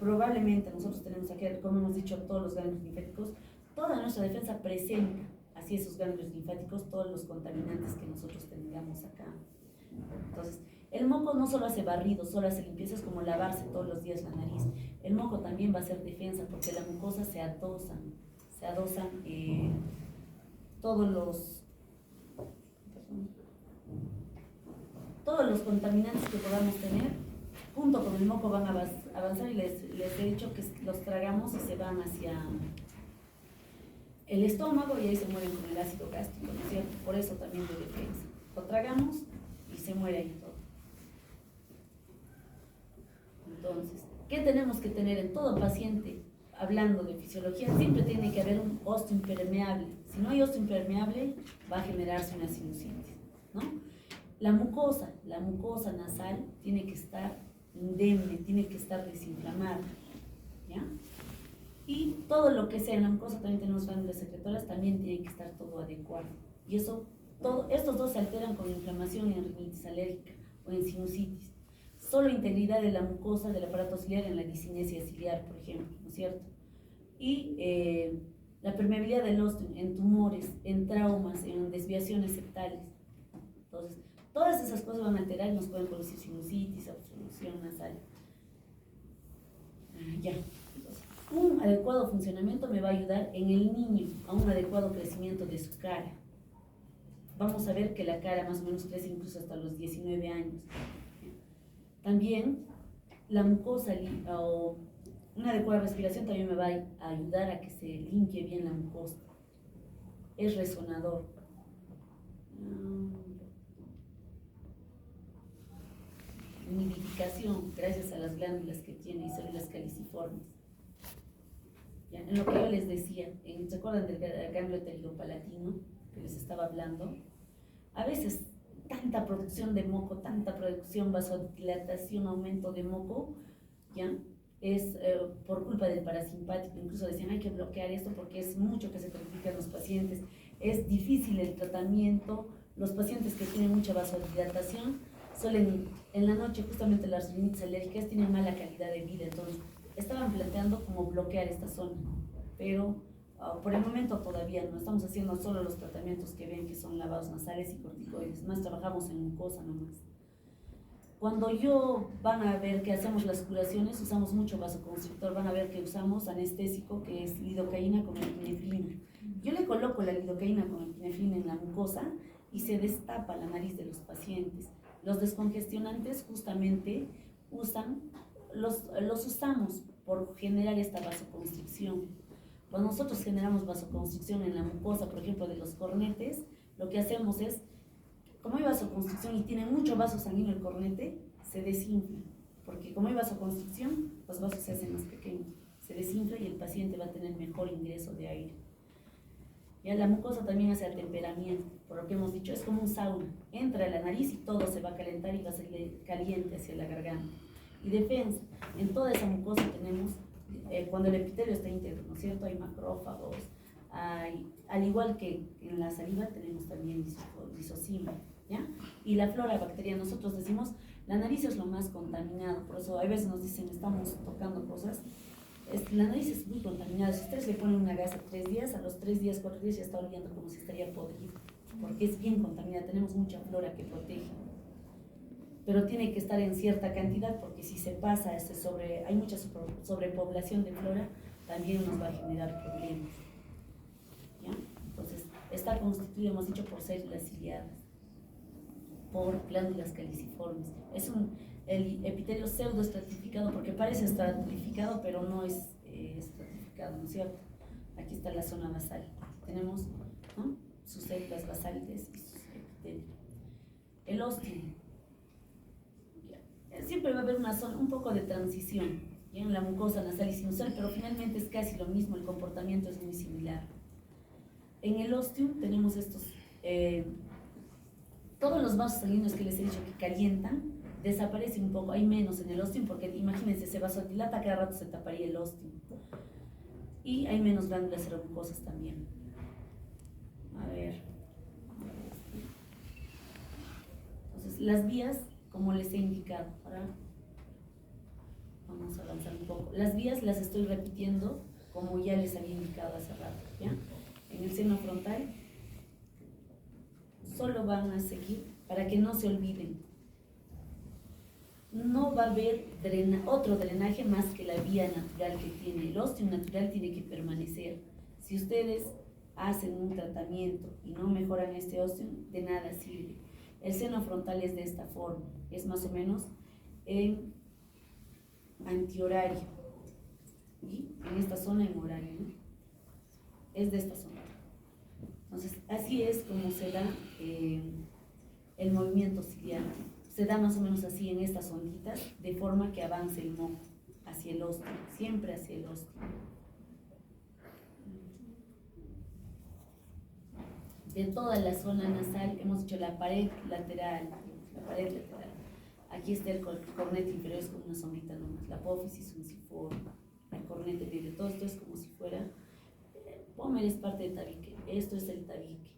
probablemente nosotros tenemos aquí, como hemos dicho, todos los ganglios linfáticos, toda nuestra defensa presenta así esos ganglios linfáticos, todos los contaminantes que nosotros tengamos acá. Entonces, el moco no solo hace barrido, solo hace limpieza, es como lavarse todos los días la nariz. El moco también va a ser defensa porque la mucosa se adosan todos los contaminantes que podamos tener, junto con el moco van a avanzar y les he dicho que los tragamos y se van hacia el estómago y ahí se mueren con el ácido gástrico, ¿no es cierto? Por eso también de defensa. Lo tragamos y se muere ahí todo. Entonces, ¿qué tenemos que tener en todo paciente? Hablando de fisiología, siempre tiene que haber un osteo impermeable. Si no hay osteo impermeable, va a generarse una sinusitis, ¿no? La mucosa nasal tiene que estar indemne, tiene que estar desinflamada, ¿ya? Y todo lo que sea en la mucosa, también tenemos glándulas secretoras, también tiene que estar todo adecuado. Y estos dos se alteran con inflamación en rinitis alérgica o en sinusitis. Solo integridad de la mucosa del aparato ciliar en la disinesia ciliar, por ejemplo, ¿no es cierto? Y la permeabilidad del osteo en tumores, en traumas, en desviaciones septales. Entonces, todas esas cosas van a alterar y nos pueden producir sinusitis, obstrucción nasal. Ya. Entonces, un adecuado funcionamiento me va a ayudar en el niño a un adecuado crecimiento de su cara. Vamos a ver que la cara más o menos crece incluso hasta los 19 años. También la mucosa o una adecuada respiración también me va a ayudar a que se limpie bien la mucosa. Es resonador. Humidificación, gracias a las glándulas que tiene y células caliciformes. ¿ya? En lo que yo les decía, ¿se acuerdan del ganglio pterigopalatino que les estaba hablando? A veces tanta producción de moco, tanta producción, vasodilatación, aumento de moco, ¿ya? Es por culpa del parasimpático. Incluso decían hay que bloquear esto porque es mucho que se critican los pacientes, es difícil el tratamiento. Los pacientes que tienen mucha vasodilatación suelen en la noche, justamente las rinitis alérgicas tienen mala calidad de vida. Entonces estaban planteando como bloquear esta zona, pero por el momento todavía no estamos haciendo solo los tratamientos que ven que son lavados nasales y corticoides, más trabajamos en mucosa nomás. Cuando van a ver que hacemos las curaciones, usamos mucho vasoconstrictor, van a ver que usamos anestésico, que es lidocaína con epinefrina. Yo le coloco la lidocaína con epinefrina en la mucosa y se destapa la nariz de los pacientes. Los descongestionantes justamente los usamos por generar esta vasoconstricción. Cuando nosotros generamos vasoconstricción en la mucosa, por ejemplo, de los cornetes, lo que hacemos es, como hay vasoconstricción y tiene mucho vaso sanguíneo el cornete, se desinfla, porque como hay vasoconstricción, los vasos se hacen más pequeños, se desinfla y el paciente va a tener mejor ingreso de aire. Ya la mucosa también hace atemperamiento, por lo que hemos dicho, es como un sauna, entra a la nariz y todo se va a calentar y va a ser caliente hacia la garganta. Y defensa, en toda esa mucosa tenemos, cuando el epitelio está íntegro, ¿no es cierto? Hay macrófagos, al igual que en la saliva tenemos también lisocima, ¿ya? Y la flora bacteriana, nosotros decimos, la nariz es lo más contaminado, por eso a veces nos dicen, estamos tocando cosas, la nariz es muy contaminada. Si ustedes le ponen una gasa 3 días, a los 3 días, 4 días ya está oliendo como si estaría podrido, porque es bien contaminada, tenemos mucha flora que protege. Pero tiene que estar en cierta cantidad, porque si se pasa, hay mucha sobrepoblación de flora, también nos va a generar problemas. ¿Ya? Entonces, está constituido, hemos dicho, por células ciliadas, por glándulas caliciformes. Es el epitelio pseudoestratificado, porque parece estratificado, pero no es estratificado, ¿no es cierto? Aquí está la zona basal. Tenemos, ¿no?, sus células basales y sus epitelios. El osteo. Siempre va a haber una zona, un poco de transición, ¿ya?, en la mucosa nasal y sinusal, pero finalmente es casi lo mismo, el comportamiento es muy similar. En el osteo tenemos todos los vasos sanguíneos que les he dicho que calientan, desaparece un poco, hay menos en el osteo, porque imagínense, se vasodilata, cada rato se taparía el osteo. Y hay menos glándulas seromucosas también. A ver. Entonces, las vías, como les he indicado, ahora vamos a avanzar un poco. Las vías las estoy repitiendo como ya les había indicado hace rato, ¿ya? En el seno frontal solo van a seguir, para que no se olviden, no va a haber otro drenaje más que la vía natural que tiene. El osteo natural tiene que permanecer. Si ustedes hacen un tratamiento y no mejoran este osteo, de nada sirve. El seno frontal es de esta forma, es más o menos en antihorario y en esta zona en horario, ¿no? Es de esta zona. Entonces, así es como se da el movimiento ciliar. Se da más o menos así en estas onditas, de forma que avance el moco hacia el osteo, siempre hacia el osteo. De toda la zona nasal, hemos dicho la pared lateral, Aquí está el cornete inferior, es como una sombrita nomás, la apófisis funciforme, el cornete medio, todo esto es como si fuera, Pómer es parte del tabique, esto es el tabique.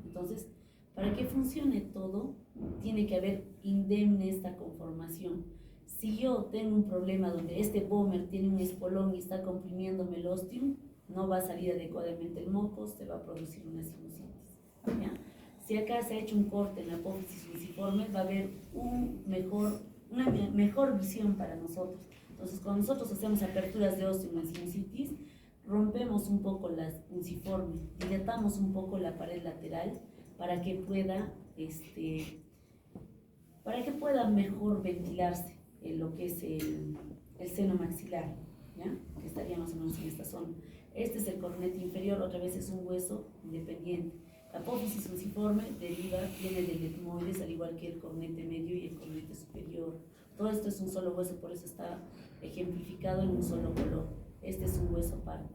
Entonces, para que funcione todo, tiene que haber indemne esta conformación. Si yo tengo un problema donde este pómer tiene un espolón y está comprimiéndome el osteo, no va a salir adecuadamente el moco, se va a producir una sinusitis, ¿ya? Si acá se ha hecho un corte en la apófisis funciforme, va a haber una mejor visión para nosotros. Entonces, cuando nosotros hacemos aperturas de osteo en la sinusitis, rompemos un poco las funciformes, dilatamos un poco la pared lateral para que pueda mejor ventilarse lo que es el seno maxilar, ¿ya?, que estaría más o menos en esta zona. Este es el cornete inferior, otra vez es un hueso independiente. La apófisis funciforme viene del etmoides, al igual que el cornete medio y el cornete superior. Todo esto es un solo hueso, por eso está ejemplificado en un solo color. Este es un hueso aparte.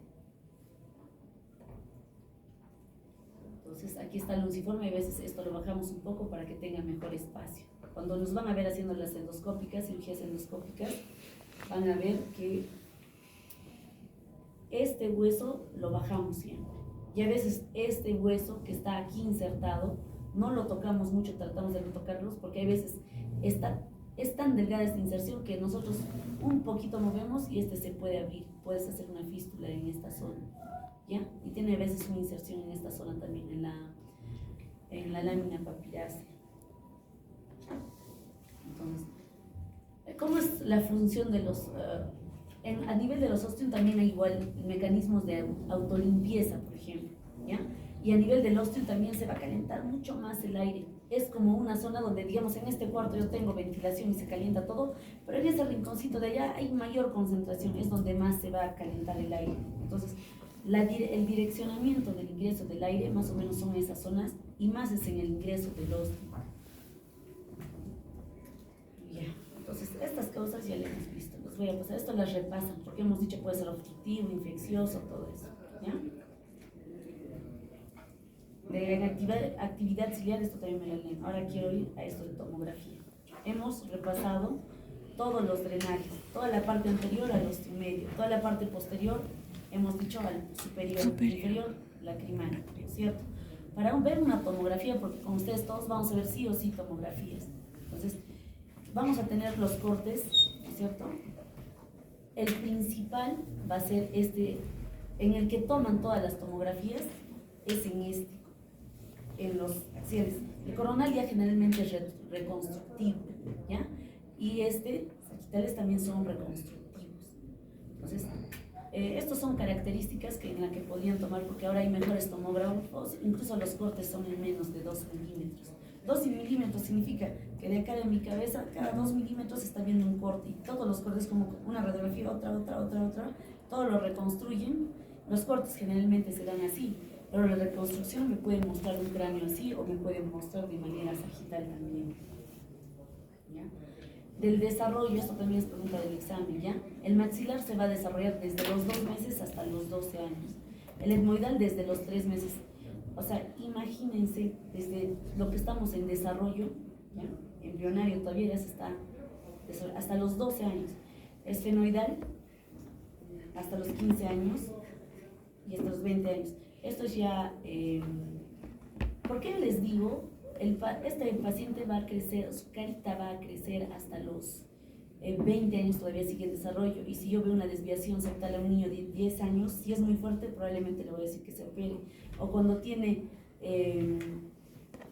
Entonces aquí está el lunciforme y a veces esto lo bajamos un poco para que tenga mejor espacio. Cuando nos van a ver haciendo las endoscópicas, cirugías endoscópicas, van a ver que este hueso lo bajamos siempre. Y a veces este hueso que está aquí insertado, no lo tocamos mucho, tratamos de no tocarlos, porque hay veces es tan delgada esta inserción que nosotros un poquito movemos y este se puede abrir. Puedes hacer una fístula en esta zona, ¿ya? Y tiene a veces una inserción en esta zona también, en la lámina papilácea. Entonces, ¿cómo es la función de los... a nivel de los osteos también hay igual mecanismos de autolimpieza, por ejemplo, ¿ya? Y a nivel del osteo también se va a calentar mucho más el aire. Es como una zona donde, digamos, en este cuarto yo tengo ventilación y se calienta todo, pero en ese rinconcito de allá hay mayor concentración, es donde más se va a calentar el aire. Entonces, el direccionamiento del ingreso del aire más o menos son esas zonas y más es en el ingreso del osteo. Ya, entonces estas causas ya las hemos visto. Les voy a pasar, esto las repasan, porque hemos dicho puede ser obstructivo, infeccioso, todo eso, ¿ya? De actividad ciliar, esto también me lo leen. Ahora quiero ir a esto de tomografía. Hemos repasado todos los drenajes, toda la parte anterior al osteo medio, toda la parte posterior, hemos dicho al superior. Inferior, lacrimal, ¿cierto? Para ver una tomografía, porque con ustedes todos vamos a ver sí o sí tomografías. Entonces, vamos a tener los cortes, ¿cierto? El principal va a ser este, en el que toman todas las tomografías, es en los axiales. El coronal ya generalmente es reconstructivo, ¿ya? Y sagittales también son reconstructivos. Entonces, estos son características en las que podían tomar, porque ahora hay mejores tomógrafos, incluso los cortes son en menos de 2 milímetros. 2 milímetros significa que de acá de mi cabeza, cada 2 milímetros está viendo un corte, y todos los cortes como una radiografía, otra, todo lo reconstruyen. Los cortes generalmente se dan así, pero la reconstrucción me puede mostrar un cráneo así o me puede mostrar de manera sagital también, ¿ya? Del desarrollo, esto también es pregunta del examen, ¿ya? El maxilar se va a desarrollar desde los 2 meses hasta los 12 años. El etmoidal desde los 3 meses. O sea, imagínense, desde lo que estamos en desarrollo, ¿ya? Embrionario todavía ya se está, hasta los 12 años. Esfenoidal, hasta los 15 años y hasta los 20 años. Esto es ya, ¿por qué les digo? Este paciente va a crecer, su carita va a crecer hasta los 20 años, todavía sigue en desarrollo. Y si yo veo una desviación septal a un niño de 10 años, si es muy fuerte, probablemente le voy a decir que se opere. O cuando tiene,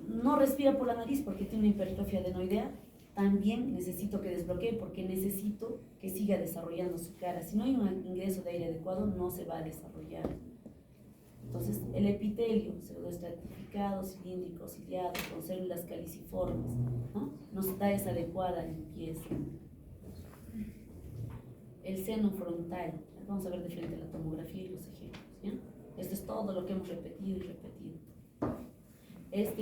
no respira por la nariz porque tiene una hipertrofia adenoidea, también necesito que desbloquee porque necesito que siga desarrollando su cara. Si no hay un ingreso de aire adecuado, no se va a desarrollar. Entonces, el epitelio pseudoestratificado, cilíndrico, ciliado, con células caliciformes, ¿no? Nos da esa adecuada limpieza. El seno frontal, vamos a ver de frente la tomografía y los ejemplos, ¿ya? Esto es todo lo que hemos repetido y repetido.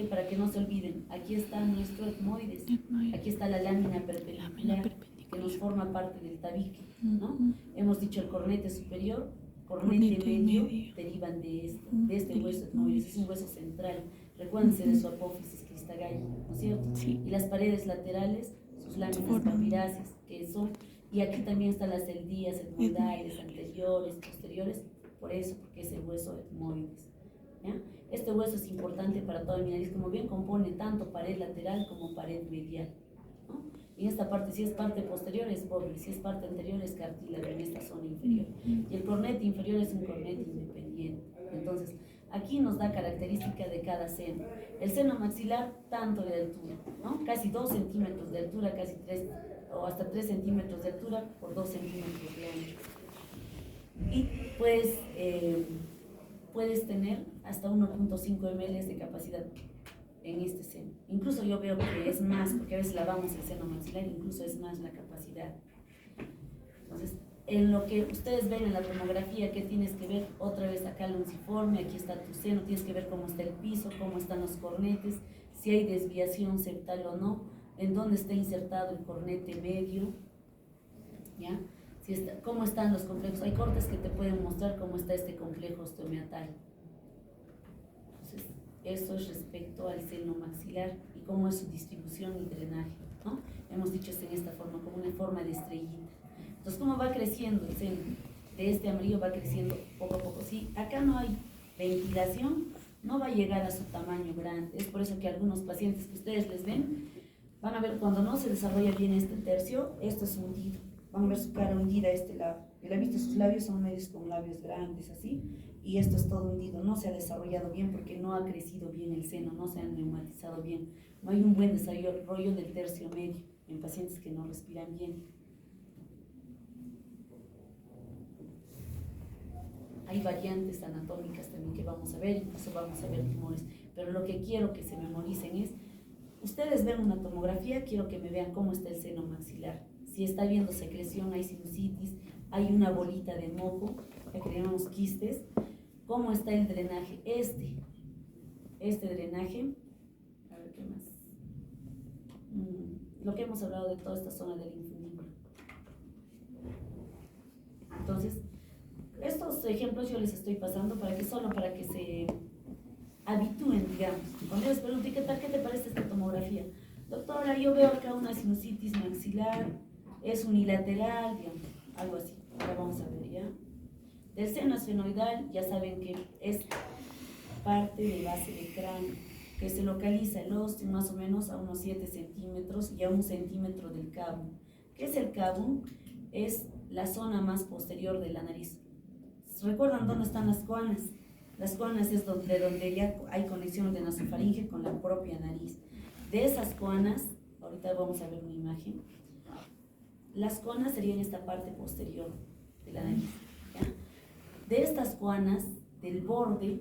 Para que no se olviden, aquí está nuestro etmoides, aquí está la lámina perpendicular que nos forma parte del tabique, ¿no? Hemos dicho el cornete superior, cornete medio, derivan de este hueso etmoides, es un hueso central. Recuérdense de su apófisis cristagalla, ¿no es cierto? Sí. Y las paredes laterales, sus láminas papiráceas, que son, y aquí también están las celdías etmoidales, anteriores, posteriores, por eso, porque es el hueso etmoides, ¿ya? Este hueso es importante para toda mi nariz, como bien compone tanto pared lateral como pared medial, ¿no? Y en esta parte, si es parte posterior es pobre, si es parte anterior es cartílago en esta zona inferior. Y el cornete inferior es un cornete independiente. Entonces, aquí nos da característica de cada seno. El seno maxilar, tanto de altura, ¿no? Casi 2 centímetros de altura, casi 3 o hasta 3 centímetros de altura por 2 centímetros de ancho. Y pues puedes tener hasta 1.5 ml de capacidad en este seno. Incluso yo veo que es más, porque a veces lavamos el seno maxilar, incluso es más la capacidad. Entonces, en lo que ustedes ven en la tomografía, ¿qué tienes que ver? Otra vez acá el lunciforme, aquí está tu seno, tienes que ver cómo está el piso, cómo están los cornetes, si hay desviación septal o no, en dónde está insertado el cornete medio, ¿ya? Cómo están los complejos. Hay cortes que te pueden mostrar cómo está este complejo osteomeatal. Entonces, Esto es respecto al seno maxilar y cómo es su distribución y drenaje, ¿no? Hemos dicho en esta forma, como una forma de estrellita. Entonces, ¿cómo va creciendo el seno? De este amarillo va creciendo poco a poco. Si acá no hay ventilación, no va a llegar a su tamaño grande. Es por eso que algunos pacientes que ustedes les ven, van a ver cuando no se desarrolla bien este tercio, esto es hundido. Van a ver su cara hundida a este lado. Él ha visto sus labios son medios con labios grandes, así. Y esto es todo hundido. No se ha desarrollado bien porque no ha crecido bien el seno, no se ha neumatizado bien. No hay un buen desarrollo del tercio medio en pacientes que no respiran bien. Hay variantes anatómicas también que vamos a ver, incluso vamos a ver tumores. Pero lo que quiero que se memoricen es, ustedes ven una tomografía, quiero que me vean cómo está el seno maxilar. Si está viendo secreción, hay sinusitis, hay una bolita de moco, que llamamos quistes. ¿Cómo está el drenaje? Este drenaje, a ver qué más. Lo que hemos hablado de toda esta zona del infundíbulo. Entonces, estos ejemplos yo les estoy pasando para que se habitúen, digamos. Cuando les pregunté, ¿qué tal? ¿Qué te parece esta tomografía? Doctora, yo veo acá una sinusitis maxilar, es unilateral, digamos, algo así. Ahora vamos a ver, ¿ya? Del seno esfenoidal, ya saben que es parte de base de cráneo, que se localiza el ósteo más o menos a unos 7 centímetros y a 1 centímetro del cabo. ¿Qué es el cabo? Es la zona más posterior de la nariz. ¿Recuerdan dónde están las coanas? Las coanas es donde ya hay conexión de nasofaringe con la propia nariz. De esas coanas, ahorita vamos a ver una imagen, las coanas serían esta parte posterior de la nariz, ¿ya? De estas coanas, del borde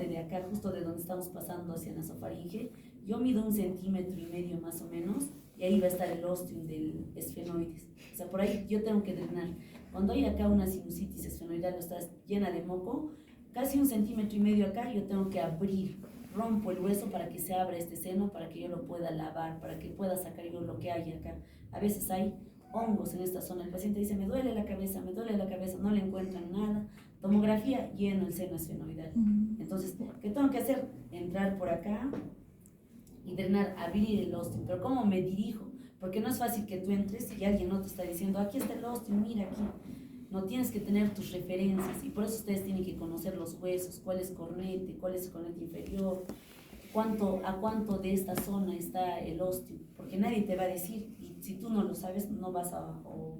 de acá, justo de donde estamos pasando hacia nasofaringe, yo mido 1,5 centímetros más o menos, y ahí va a estar el ostium del esfenoides. O sea, por ahí yo tengo que drenar. Cuando hay acá una sinusitis esfenoidal, está llena de moco, casi 1,5 centímetros acá, yo tengo que abrir, rompo el hueso para que se abra este seno, para que yo lo pueda lavar, para que pueda sacar yo lo que hay acá. A veces hay hongos en esta zona. El paciente dice, me duele la cabeza, no le encuentran nada. Tomografía, lleno el seno esfenoidal. Entonces, ¿qué tengo que hacer? Entrar por acá y drenar, abrir el ostium. Pero ¿cómo me dirijo? Porque no es fácil que tú entres y alguien no te está diciendo, aquí está el ostium, mira aquí. No, tienes que tener tus referencias y por eso ustedes tienen que conocer los huesos, cuál es cornete, cuál es el cornete inferior, a cuánto de esta zona está el ostium, porque nadie te va a decir, y si tú no lo sabes, no vas a, o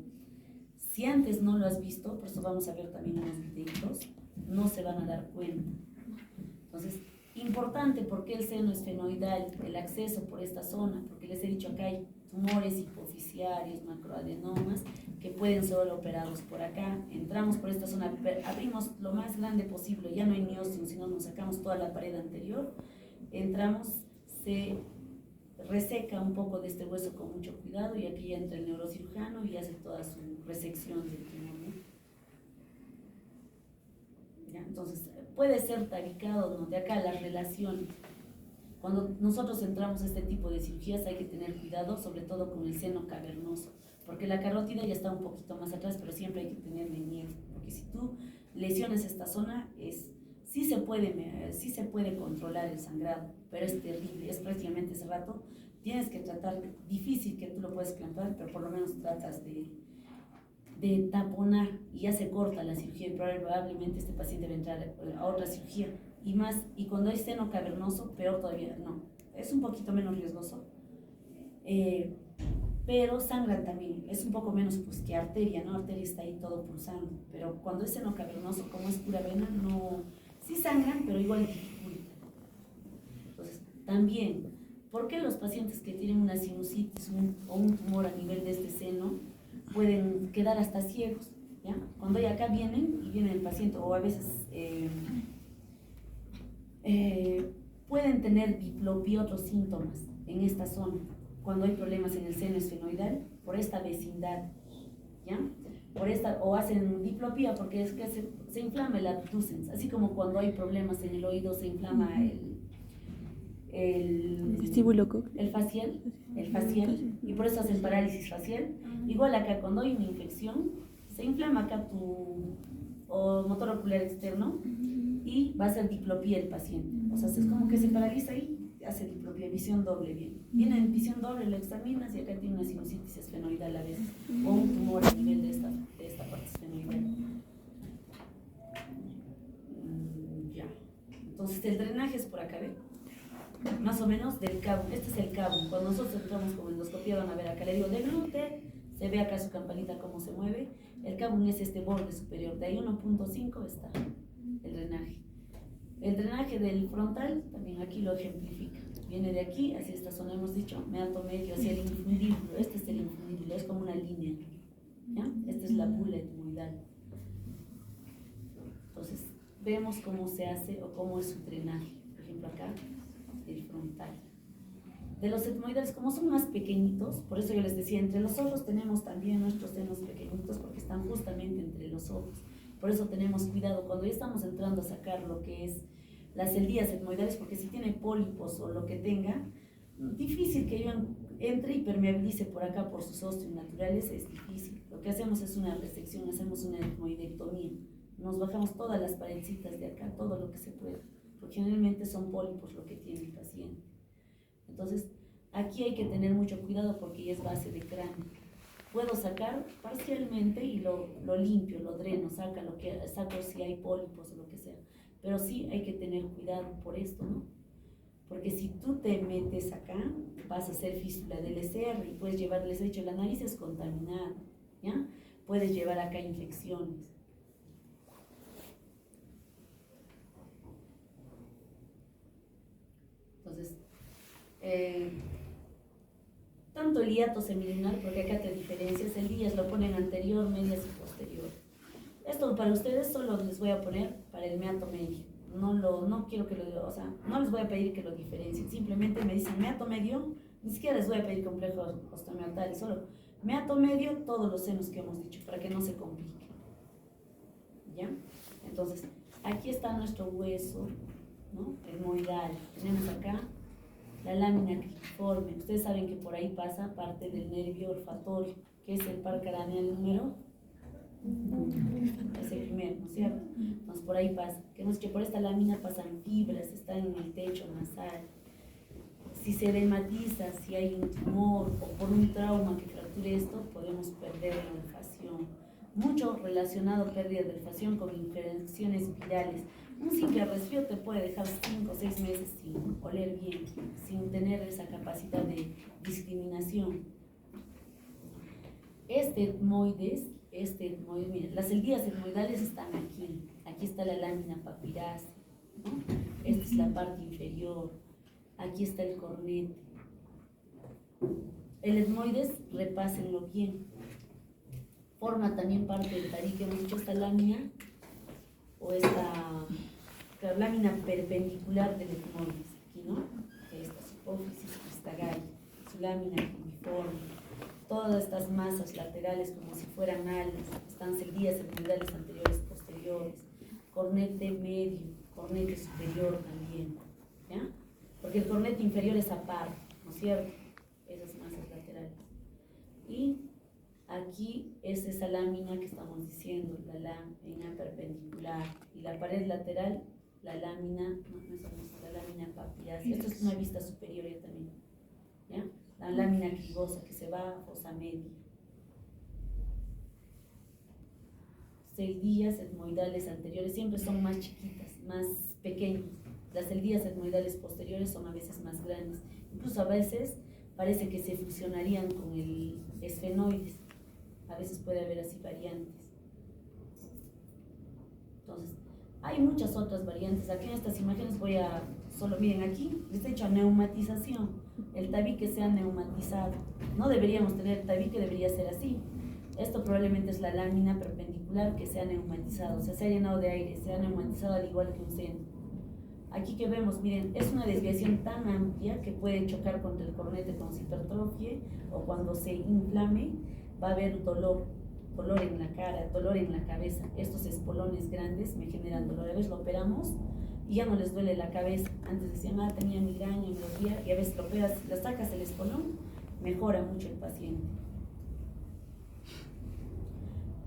si antes no lo has visto, por eso vamos a ver también unos videitos, no se van a dar cuenta. Entonces, importante, porque el seno esfenoidal, el acceso por esta zona, porque les he dicho acá hay tumores hipoficiarios, macroadenomas, que pueden ser operados por acá. Entramos por esta zona, abrimos lo más grande posible, ya no hay ni ostium, sino nos sacamos toda la pared anterior, entramos, se reseca un poco de este hueso con mucho cuidado y aquí ya entra el neurocirujano y hace toda su resección del tumor, ¿no? ¿Ya? Entonces, puede ser tabicado, ¿no? De acá las relaciones. Cuando nosotros entramos a este tipo de cirugías hay que tener cuidado, sobre todo con el seno cavernoso, porque la carótida ya está un poquito más atrás, pero siempre hay que tenerle miedo, porque si tú lesiones esta zona, sí se puede controlar el sangrado, pero es terrible, es prácticamente ese rato, tienes que tratar, difícil que tú lo puedas clampar, pero por lo menos tratas de taponar y ya se corta la cirugía y probablemente este paciente va a entrar a otra cirugía. Y cuando hay seno cavernoso, peor todavía, no, es un poquito menos riesgoso, pero sangran también, es un poco menos pues que arteria, ¿no? Arteria está ahí todo pulsando, pero cuando es seno cavernoso, como es pura vena, no, sí sangran, pero igual dificulta. Entonces, también, ¿por qué los pacientes que tienen una sinusitis o un tumor a nivel de este seno pueden quedar hasta ciegos? ¿Ya? Cuando acá viene el paciente, o a veces pueden tener diplopía, otros síntomas en esta zona, cuando hay problemas en el seno esfenoidal, por esta vecindad, ¿ya? O hacen diplopía porque es que se inflama el abducens, así como cuando hay problemas en el oído se inflama el facial, y por eso hacen parálisis facial. Igual acá, cuando hay una infección, se inflama acá tu motor ocular externo y va a ser diplopía el paciente. O sea, es como que se paraliza ahí, hace la propia visión doble bien. Viene en visión doble, lo examinas y acá tiene una sinusitis esfenoidal a veces, o un tumor a nivel de esta parte esfenoidal. Ya. Entonces el drenaje es por acá, ¿ve? Más o menos del cabo. Este es el cabo. Cuando nosotros entramos con endoscopía van a ver acá, le digo, del glúteo, se ve acá su campanita cómo se mueve. El cabo es este borde superior, de ahí 1.5 está el drenaje. El drenaje del frontal, también aquí lo ejemplifica. Viene de aquí hacia esta zona, hemos dicho, meato medio, hacia el infundíbulo. Este es el infundíbulo, es como una línea. ¿Ya? Esta es la bula etmoidal. Entonces, vemos cómo se hace o cómo es su drenaje. Por ejemplo, acá, el frontal. De los etmoidales, como son más pequeñitos, por eso yo les decía, entre los ojos tenemos también nuestros senos pequeñitos porque están justamente entre los ojos. Por eso tenemos cuidado cuando ya estamos entrando a sacar lo que es las celdillas etmoidales, porque si tiene pólipos o lo que tenga, difícil que yo entre y permeabilice por acá por sus ostios naturales, es difícil. Lo que hacemos es una resección, hacemos una etmoidectomía. Nos bajamos todas las paredcitas de acá, todo lo que se pueda, porque generalmente son pólipos lo que tiene el paciente. Entonces, aquí hay que tener mucho cuidado porque ya es base de cráneo. Puedo sacar parcialmente y lo limpio, lo dreno, saco si hay pólipos o lo que sea. Pero sí hay que tener cuidado por esto, ¿no? Porque si tú te metes acá, vas a hacer fístula del SR y puedes llevar, les he dicho, la nariz es contaminada, ¿ya? Puedes llevar acá infecciones. Entonces, tanto el hiato semilunar, porque acá te diferencias, el IAS lo ponen anterior, medias y posterior. Esto para ustedes solo les voy a poner para el meato medio. No quiero que lo, o sea, no les voy a pedir que lo diferencien, simplemente me dicen meato medio, ni siquiera les voy a pedir complejos osteomiotales, solo meato medio, todos los senos que hemos dicho, para que no se complique. ¿Ya? Entonces, aquí está nuestro hueso, ¿no? Etmoidal. Tenemos acá la lámina cribriforme. Ustedes saben que por ahí pasa parte del nervio olfatorio, que es el par craneal número. Es el primero, ¿no es cierto? Entonces por ahí pasa. Que hemos dicho, por esta lámina pasan fibras, están en el techo nasal. Si se edematiza, si hay un tumor o por un trauma que fracture esto, podemos perder la olfacción. Mucho relacionado pérdida de olfacción con infecciones virales. Un simple resfrío te puede dejar 5 o 6 meses sin oler bien, sin tener esa capacidad de discriminación. Mira, las celdillas etmoidales están aquí. Aquí está la lámina papirácea, ¿no? Esta es la parte inferior. Aquí está el cornete. El etmoides, repásenlo bien. Forma también parte del tabique. Hemos dicho esta lámina o esta lámina perpendicular del etmoides. Aquí, ¿no? Esta hipófisis, esta galla, su lámina uniforme. Todas estas masas laterales como si fueran alas, están celdillas etmoidales anteriores, posteriores, cornete medio, cornete superior también, ¿ya? Porque el cornete inferior es aparte, ¿no es cierto? Esas masas laterales. Y aquí es esa lámina que estamos diciendo, la lámina perpendicular, y la pared lateral, la lámina, la lámina papirácea. Esto es una vista superior ya también, ¿ya? La lámina cribosa que se va a fosa media. Celdillas etmoidales anteriores siempre son más chiquitas, más pequeñas. Las celdillas etmoidales posteriores son a veces más grandes. Incluso a veces parece que se fusionarían con el esfenoides. A veces puede haber así variantes. Entonces, hay muchas otras variantes. Aquí en estas imágenes solo miren aquí, les he hecho neumatización. El tabique sea neumatizado. No deberíamos tener tabique, debería ser así. Esto probablemente es la lámina perpendicular que se ha neumatizado, o sea, se ha llenado de aire, se ha neumatizado al igual que un seno. Aquí que vemos, miren, es una desviación tan amplia que puede chocar contra el cornete cuando se hipertrofie o cuando se inflame, va a haber dolor en la cara, dolor en la cabeza. Estos espolones grandes me generan dolor. A veces lo operamos y ya no les duele la cabeza. Antes decían, tenía migraña, me dolía, y a veces lo operas, la sacas el espolón, mejora mucho el paciente.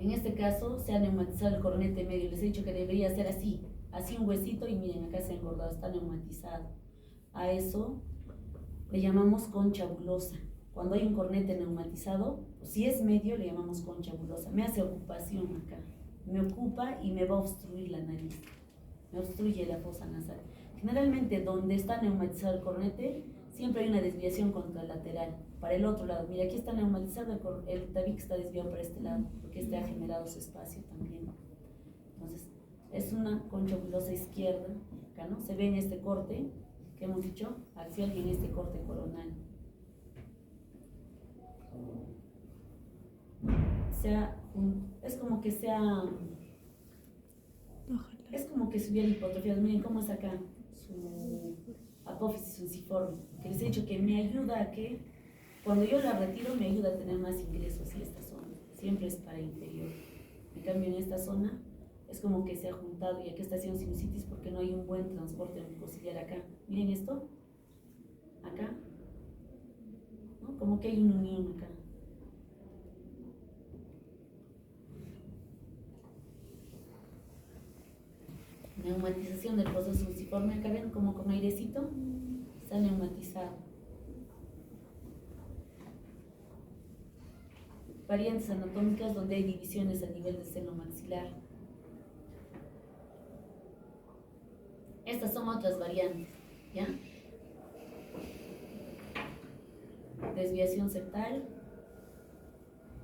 En este caso se ha neumatizado el cornete medio. Les he dicho que debería ser así, así un huesito y miren, acá se ha engordado, está neumatizado. A eso le llamamos concha bulosa. Cuando hay un cornete neumatizado, si es medio, le llamamos concha bulosa. Me hace ocupación acá, me ocupa y me va a obstruir la nariz, me obstruye la fosa nasal. Generalmente donde está neumatizado el cornete, siempre hay una desviación contralateral, para el otro lado. Mira, aquí está neumatizado, el tabique está desviado para este lado, porque este ha generado su espacio también. Entonces, es una concha bulosa izquierda, acá, ¿no? Se ve en este corte que hemos dicho, axial, y en este corte coronal. Es como que se hubiera hipotrofiado. Miren cómo es acá su apófisis unciforme, que les he dicho que me ayuda a que cuando yo la retiro me ayuda a tener más ingresos y esta zona siempre es para inferior. En cambio en esta zona es como que se ha juntado y aquí está haciendo sinusitis porque no hay un buen transporte mucociliar acá. Miren esto, acá, ¿no? Como que hay una unión acá. Neumatización del proceso unciforme, acá ven como con airecito, está neumatizado. Variantes anatómicas donde hay divisiones a nivel del seno maxilar. Estas son otras variantes, ¿ya? Desviación septal.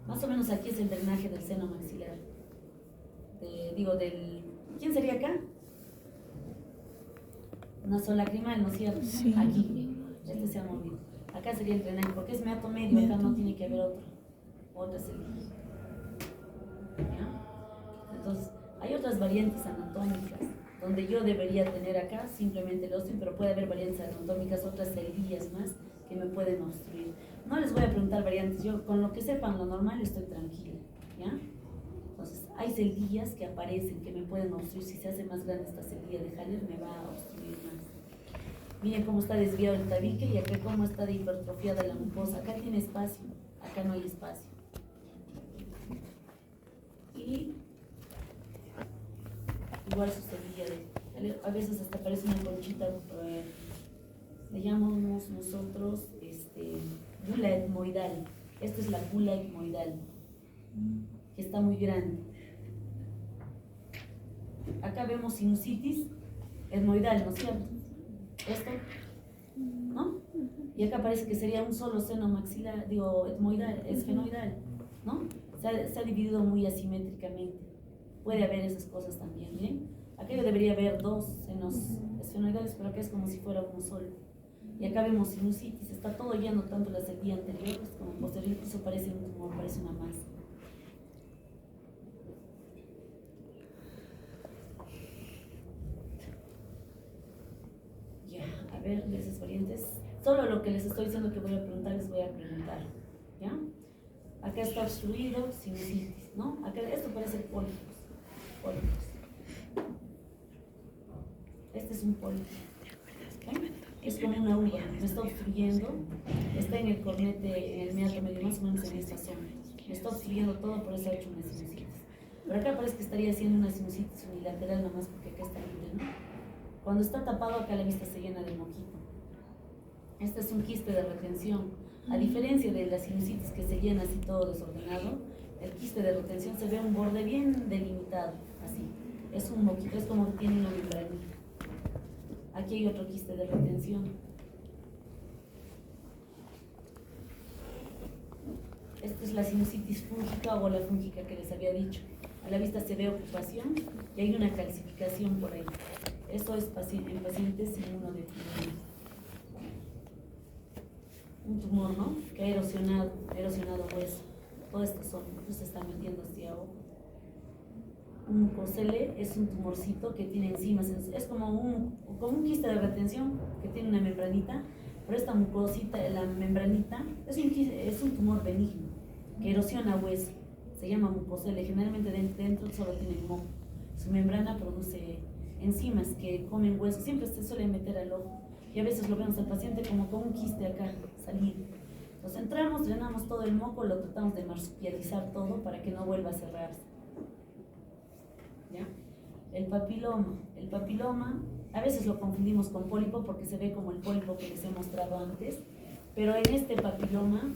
Más o menos aquí es el drenaje del seno maxilar. ¿Quién sería acá? Nasolacrimal, ¿no es cierto? Sí. Aquí, este se ha movido. Acá sería el drenaje, porque es meato medio, acá no tiene que haber otra celda. ¿Ya? Entonces, hay otras variantes anatómicas, donde yo debería tener acá simplemente el óseo, pero puede haber variantes anatómicas, otras celdillas más que me pueden obstruir. No les voy a preguntar variantes, yo con lo que sepan lo normal estoy tranquila, ¿ya? Entonces, hay celdillas que aparecen, que me pueden obstruir. Si se hace más grande esta celdilla de Haller, me va a obstruir más. Miren cómo está desviado el tabique y acá cómo está de hipertrofiada la mucosa. Acá tiene espacio, acá no hay espacio. Y igual su celdilla a veces hasta parece una conchita, le llamamos nosotros bula etmoidal. Esta es la bula etmoidal, que está muy grande. Acá vemos sinusitis etmoidal, ¿no es cierto? Esto, ¿no? Y acá parece que sería un solo seno maxilar, etmoidal, esfenoidal, ¿no? Se ha dividido muy asimétricamente. Puede haber esas cosas también, ¿bien? Acá yo debería haber dos senos esfenoidales, pero acá es como si fuera uno solo. Y acá vemos sinusitis, está todo lleno, tanto la celdilla anterior como posterior, incluso parece un tumor, parece una masa. Ya, a ver, de esas variantes, solo lo que les estoy diciendo que voy a preguntar, les voy a preguntar, ¿ya? Acá está obstruido, sinusitis, ¿no? Acá, esto parece pólipos. Este es un pólipo. ¿Okay? Es como una uva, me está obstruyendo, está en el cornete, en el meato medio, más o menos en esta zona. Me está obstruyendo todo, por eso ha hecho una sinusitis. Pero acá parece que estaría haciendo una sinusitis unilateral nomás porque acá está libre, ¿no? Cuando está tapado, acá la vista se llena de moquito. Este es un quiste de retención. A diferencia de la sinusitis que se llena así todo desordenado, el quiste de retención se ve un borde bien delimitado, así. Es un moquito, es como que tiene una membranita. Aquí hay otro quiste de retención. Esta es la sinusitis fúngica o la fúngica que les había dicho. A la vista se ve ocupación y hay una calcificación por ahí. Eso es en pacientes inmunodefinidos. Un tumor, ¿no? Que ha erosionado hueso. Toda esta zona, se está metiendo hacia abajo. Un mucocele es un tumorcito que tiene enzimas, es como un quiste de retención que tiene una membranita, pero esta mucosita, la membranita, es un tumor benigno que erosiona hueso, se llama mucocele, generalmente dentro solo tiene moco, su membrana produce enzimas que comen hueso, siempre se suele meter al ojo y a veces lo vemos al paciente como con un quiste acá, salido. Entonces entramos, drenamos todo el moco, lo tratamos de marsupializar todo para que no vuelva a cerrarse. ¿Ya? El papiloma, a veces lo confundimos con pólipo porque se ve como el pólipo que les he mostrado antes, pero en este papiloma,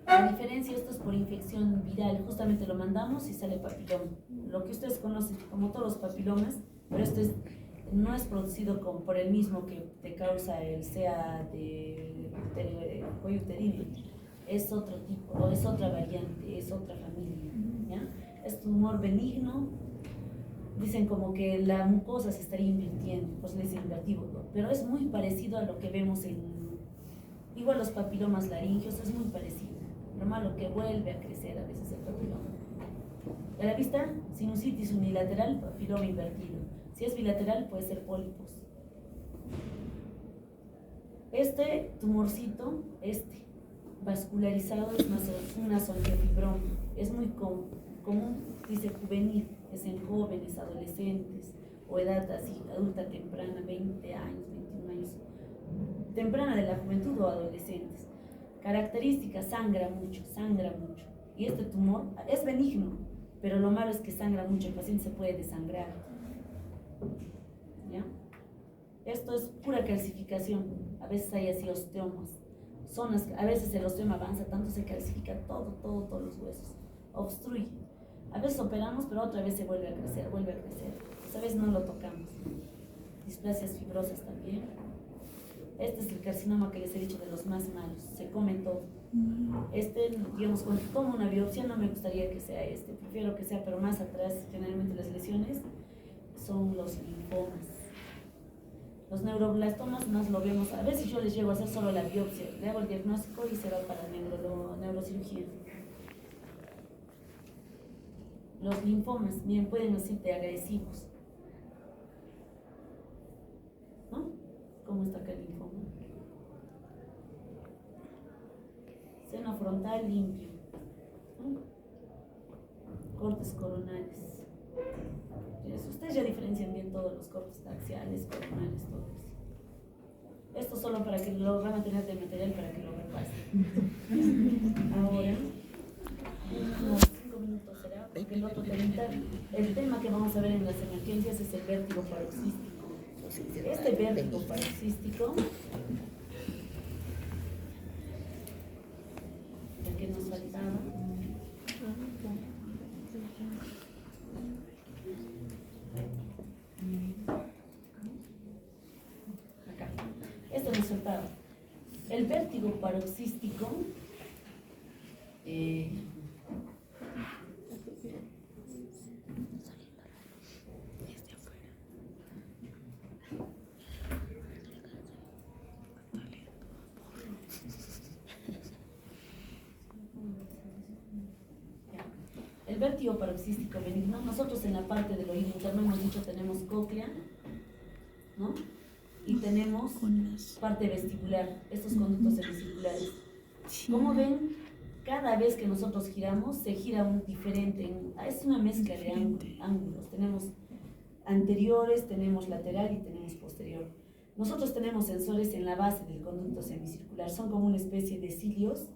la diferencia, esto es por infección viral, justamente lo mandamos y sale papiloma. Lo que ustedes conocen como todos los papilomas, pero esto no es producido por el mismo que te causa el CA de cuello uterino. Es otro tipo, o es otra variante, es otra familia, ¿ya? Es tumor benigno, dicen como que la mucosa se estaría invirtiendo, pues le dicen invertido, pero es muy parecido a lo que vemos igual los papilomas laringeos, es muy parecido. Lo malo que vuelve a crecer a veces el papiloma. A la vista, sinusitis unilateral, papiloma invertido. Si es bilateral, puede ser pólipos. Este tumorcito, vascularizado, es una soliofibroma. Es muy común, dice juvenil, es en jóvenes, adolescentes o edad así, adulta temprana, 20 años, 21 años, temprana de la juventud o adolescentes. Características, sangra mucho. Y este tumor es benigno, pero lo malo es que sangra mucho, el paciente se puede desangrar. ¿Ya? Esto es pura calcificación, a veces hay así osteomas, a veces el osteoma avanza tanto, se calcifica todos los huesos, obstruye. A veces operamos, pero otra vez se vuelve a crecer, esa vez no lo tocamos. Displasias fibrosas también. Este es el carcinoma que les he dicho de los más malos, se come todo. Digamos, cuando tomo una biopsia no me gustaría que sea prefiero que sea, pero más atrás, generalmente las lesiones son los linfomas. Los neuroblastomas más lo vemos, a veces yo les llego a hacer solo la biopsia, le hago el diagnóstico y se va para neurocirugía. Los linfomas, miren, pueden ser agresivos, ¿no? ¿Cómo está acá el linfoma? Seno frontal limpio, ¿no? Cortes coronales. Ustedes ya diferencian bien todos los cortes axiales, coronales, todo eso. Esto solo para que lo van a tener de material para que lo repasen. Ahora, unos 5 minutos será, porque el otro tema que vamos a ver en las emergencias es el vértigo paroxístico. Este vértigo paroxístico, el que nos faltaba, acá, esto nos faltaba. El vértigo paroxístico el vértigo paroxístico benigno, nosotros en la parte del oído interno hemos dicho tenemos cóclea, ¿no? Y tenemos parte vestibular, estos conductos semicirculares. Como ven, cada vez que nosotros giramos, se gira un diferente, es una mezcla de ángulos. Tenemos anteriores, tenemos lateral y tenemos posterior. Nosotros tenemos sensores en la base del conducto semicircular, son como una especie de cilios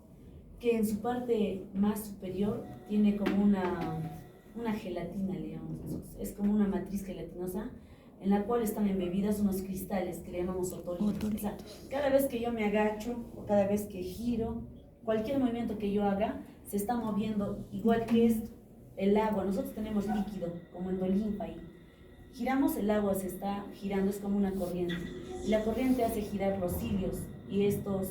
que en su parte más superior tiene como una gelatina, le llamamos nosotros. Es como una matriz gelatinosa en la cual están embebidas unos cristales que le llamamos otolitos. O sea, cada vez que yo me agacho o cada vez que giro, cualquier movimiento que yo haga, se está moviendo igual que esto. El agua, nosotros tenemos líquido, como endolinfa ahí. Giramos, el agua se está girando, es como una corriente. Y la corriente hace girar los cilios. Y estos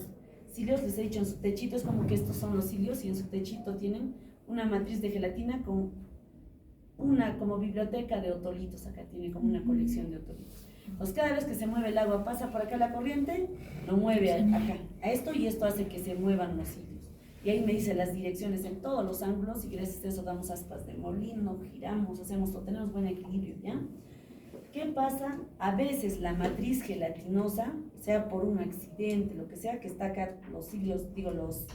cilios, les he dicho, en su techito es como que estos son los cilios y en su techito tienen una matriz de gelatina con una como biblioteca de otolitos. Acá tiene como una colección de otolitos. Entonces cada vez que se mueve el agua, pasa por acá la corriente, lo mueve acá, a esto, y esto hace que se muevan los cilios. Y ahí me dice las direcciones en todos los ángulos y gracias a eso damos aspas de molino, giramos, hacemos todo, tenemos buen equilibrio, ¿ya? ¿Qué pasa? A veces la matriz gelatinosa, sea por un accidente, lo que sea, que está acá, los cilios, los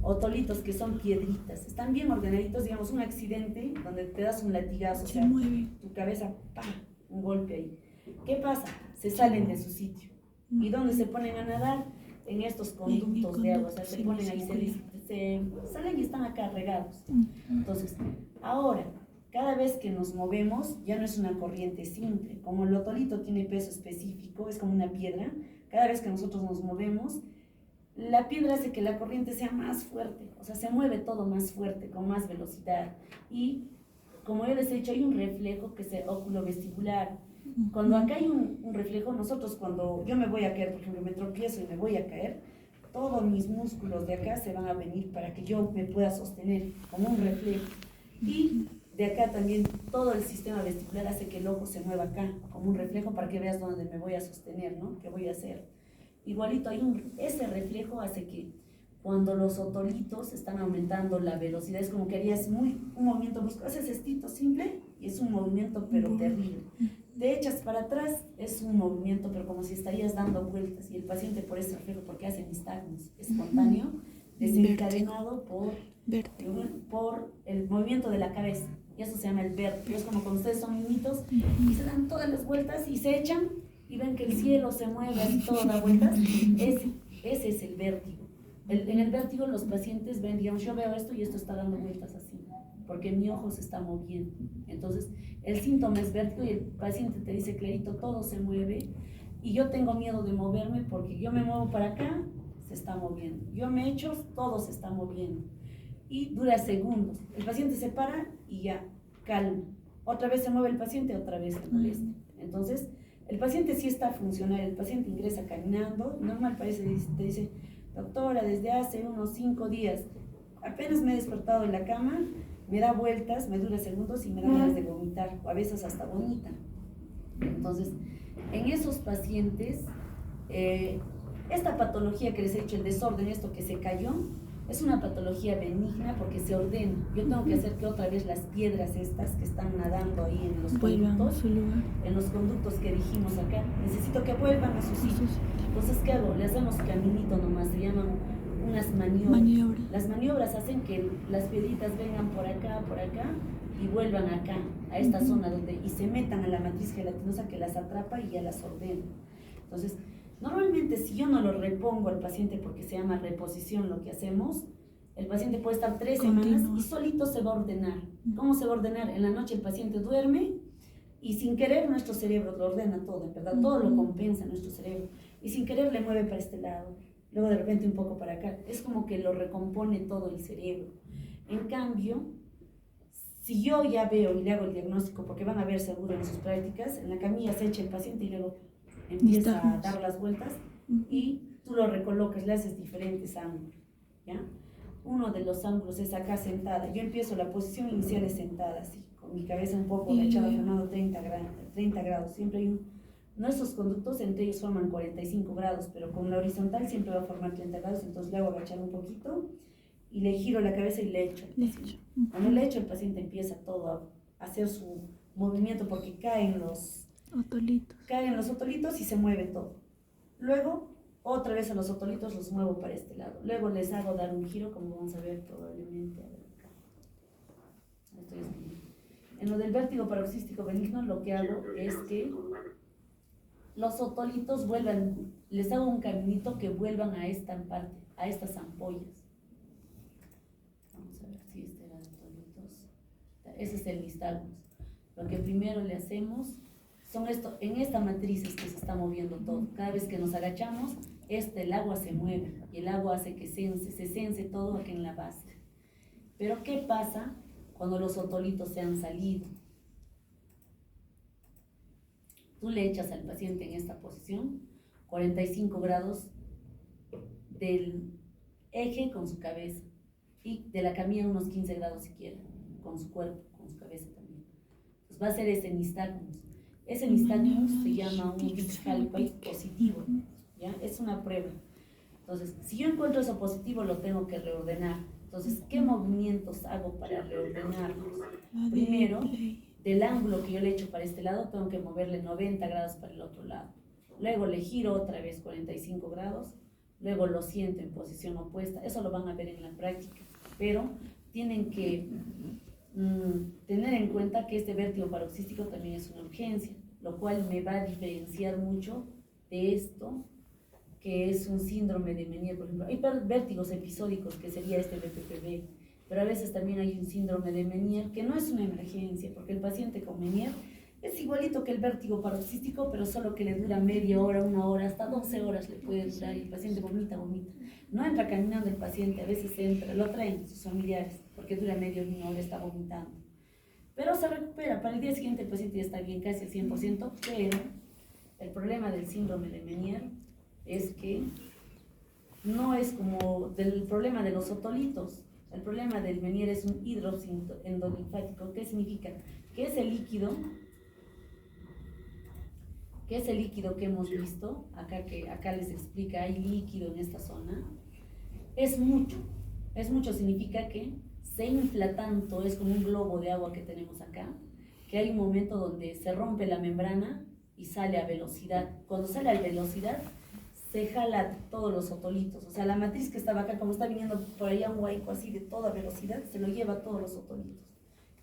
otolitos que son piedritas, están bien ordenaditos, digamos, un accidente donde te das un latigazo, o sea, tu cabeza, ¡pam!, un golpe ahí. ¿Qué pasa? Se salen de su sitio. ¿Y dónde se ponen a nadar? En estos conductos de agua, o sea, se ponen ahí, se salen y están acá regados. Entonces, ahora, cada vez que nos movemos ya no es una corriente simple. Como el otolito tiene peso específico, es como una piedra, cada vez que nosotros nos movemos, la piedra hace que la corriente sea más fuerte, o sea, se mueve todo más fuerte, con más velocidad. Y como yo les he dicho, hay un reflejo que es el óculo vestibular. Cuando acá hay un reflejo, nosotros cuando yo me voy a caer, por ejemplo, me tropiezo y me voy a caer, todos mis músculos de acá se van a venir para que yo me pueda sostener, como un reflejo. Y de acá también todo el sistema vestibular hace que el ojo se mueva acá, como un reflejo para que veas dónde me voy a sostener, ¿no? ¿Qué voy a hacer? Igualito, ese reflejo hace que cuando los otolitos están aumentando la velocidad, es como que harías un movimiento brusco, haces estito simple y es un movimiento pero terrible. Te echas para atrás, es un movimiento pero como si estarías dando vueltas, y el paciente por ese reflejo, porque hace nistagmus espontáneo, desencadenado por el movimiento de la cabeza, y eso se llama el vértigo. Es como cuando ustedes son niñitos y se dan todas las vueltas y se echan y ven que el cielo se mueve así, todo da vueltas. Ese es el vértigo. En el vértigo los pacientes ven, digamos, yo veo esto y esto está dando vueltas así, porque mi ojo se está moviendo. Entonces, el síntoma es vértigo y el paciente te dice, Clarito, todo se mueve y yo tengo miedo de moverme porque yo me muevo para acá, se está moviendo. Yo me echo, todo se está moviendo. Y dura segundos. El paciente se para y ya, calma. Otra vez se mueve el paciente, otra vez se molesta. Entonces, el paciente sí está funcional, el paciente ingresa caminando, normal te dice, doctora, desde hace unos 5 días, apenas me he despertado en la cama, me da vueltas, me dura segundos y me da ganas de vomitar, o a veces hasta vomitan. Entonces, en esos pacientes, esta patología que les he dicho, el desorden, esto que se cayó, es una patología benigna porque se ordena. Yo tengo que hacer que otra vez las piedras estas que están nadando ahí en los conductos que dijimos acá, necesito que vuelvan a su sitio. Entonces, ¿qué hago? Le hacemos caminito nomás, se llaman unas maniobras. Las maniobras hacen que las piedritas vengan por acá y vuelvan acá, a esta zona y se metan a la matriz gelatinosa que las atrapa y ya las ordena. Entonces, normalmente si yo no lo repongo al paciente, porque se llama reposición lo que hacemos, el paciente puede estar 3 semanas y solito se va a ordenar. ¿Cómo se va a ordenar? En la noche el paciente duerme y sin querer nuestro cerebro lo ordena todo, en verdad, todo lo compensa nuestro cerebro. Y sin querer le mueve para este lado, luego de repente un poco para acá. Es como que lo recompone todo el cerebro. En cambio, si yo ya veo y le hago el diagnóstico, porque van a ver seguro en sus prácticas, en la camilla se echa el paciente y luego empieza a dar las vueltas y tú lo recolocas, le haces diferentes ángulos, ¿ya? Uno de los ángulos es acá sentada. Yo empiezo, la posición inicial es sentada así, con mi cabeza un poco agachada, formando 30 grados. Siempre hay nuestros conductos entre ellos forman 45 grados, pero con la horizontal siempre va a formar 30 grados, entonces le hago agachar un poquito y le giro la cabeza y le echo. Cuando le echo, el paciente empieza todo a hacer su movimiento porque caen los otolitos y se mueve todo. Luego, otra vez a los otolitos los muevo para este lado. Luego les hago dar un giro, como vamos a ver probablemente. A ver acá. En lo del vértigo paroxístico benigno, lo que hago es que los otolitos vuelvan, les hago un caminito que vuelvan a esta parte, a estas ampollas. Vamos a ver si este era de otolitos. Ese es el nistagmus. Lo que primero le hacemos son en esta matriz es que se está moviendo todo. Cada vez que nos agachamos, el agua se mueve y el agua hace que se sense todo aquí en la base. Pero ¿qué pasa cuando los otolitos se han salido? Tú le echas al paciente en esta posición 45 grados del eje con su cabeza y de la camilla unos 15 grados si quieren, con su cuerpo, con su cabeza también. Entonces va a ser ese nistagmus. Ese nistagmus se llama un Dix-Hallpike positivo, ¿ya? Es una prueba. Entonces, si yo encuentro eso positivo, lo tengo que reordenar. Entonces, ¿qué movimientos hago para reordenarlos? Primero, del ángulo que yo le echo para este lado, tengo que moverle 90 grados para el otro lado. Luego le giro otra vez 45 grados, luego lo siento en posición opuesta. Eso lo van a ver en la práctica, pero tienen que tener en cuenta que este vértigo paroxístico también es una urgencia, lo cual me va a diferenciar mucho de esto, que es un síndrome de Meniere, por ejemplo. Hay vértigos episódicos, que sería este BPPV, pero pero a veces también hay un síndrome de Meniere, que no es una emergencia, porque el paciente con Meniere es igualito que el vértigo paroxístico, pero solo que le dura media hora, 1 hora, hasta 12 horas le puede durar y el paciente vomita. No entra caminando el paciente, a veces entra, lo traen sus familiares, porque dura media hora, 1 hora, está vomitando. Pero se recupera, para el día siguiente el paciente ya está bien, casi al 100%, pero el problema del síndrome de Meniere es que no es como del problema de los otolitos. El problema del Meniere es un hidroendolinfático. ¿Qué significa? Que ese líquido que hemos visto, acá les explica, hay líquido en esta zona, es mucho, significa que se infla tanto, es como un globo de agua que tenemos acá, que hay un momento donde se rompe la membrana y sale a velocidad. Cuando sale a velocidad, se jala todos los otolitos, o sea, la matriz que estaba acá, como está viniendo por allá un huaico así de toda velocidad, se lo lleva a todos los otolitos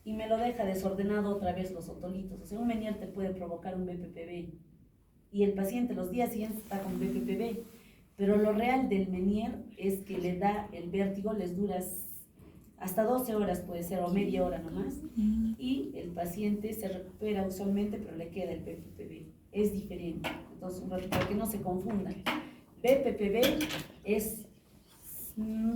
y me lo deja desordenado otra vez los otolitos. O sea, un Meniere te puede provocar un BPPV y el paciente los días siguientes está con BPPV, pero lo real del Meniere es que le da el vértigo, les dura hasta 12 horas puede ser, o media hora nomás, y el paciente se recupera usualmente, pero le queda el BPPV. Es diferente. Entonces, para que no se confundan, BPPV es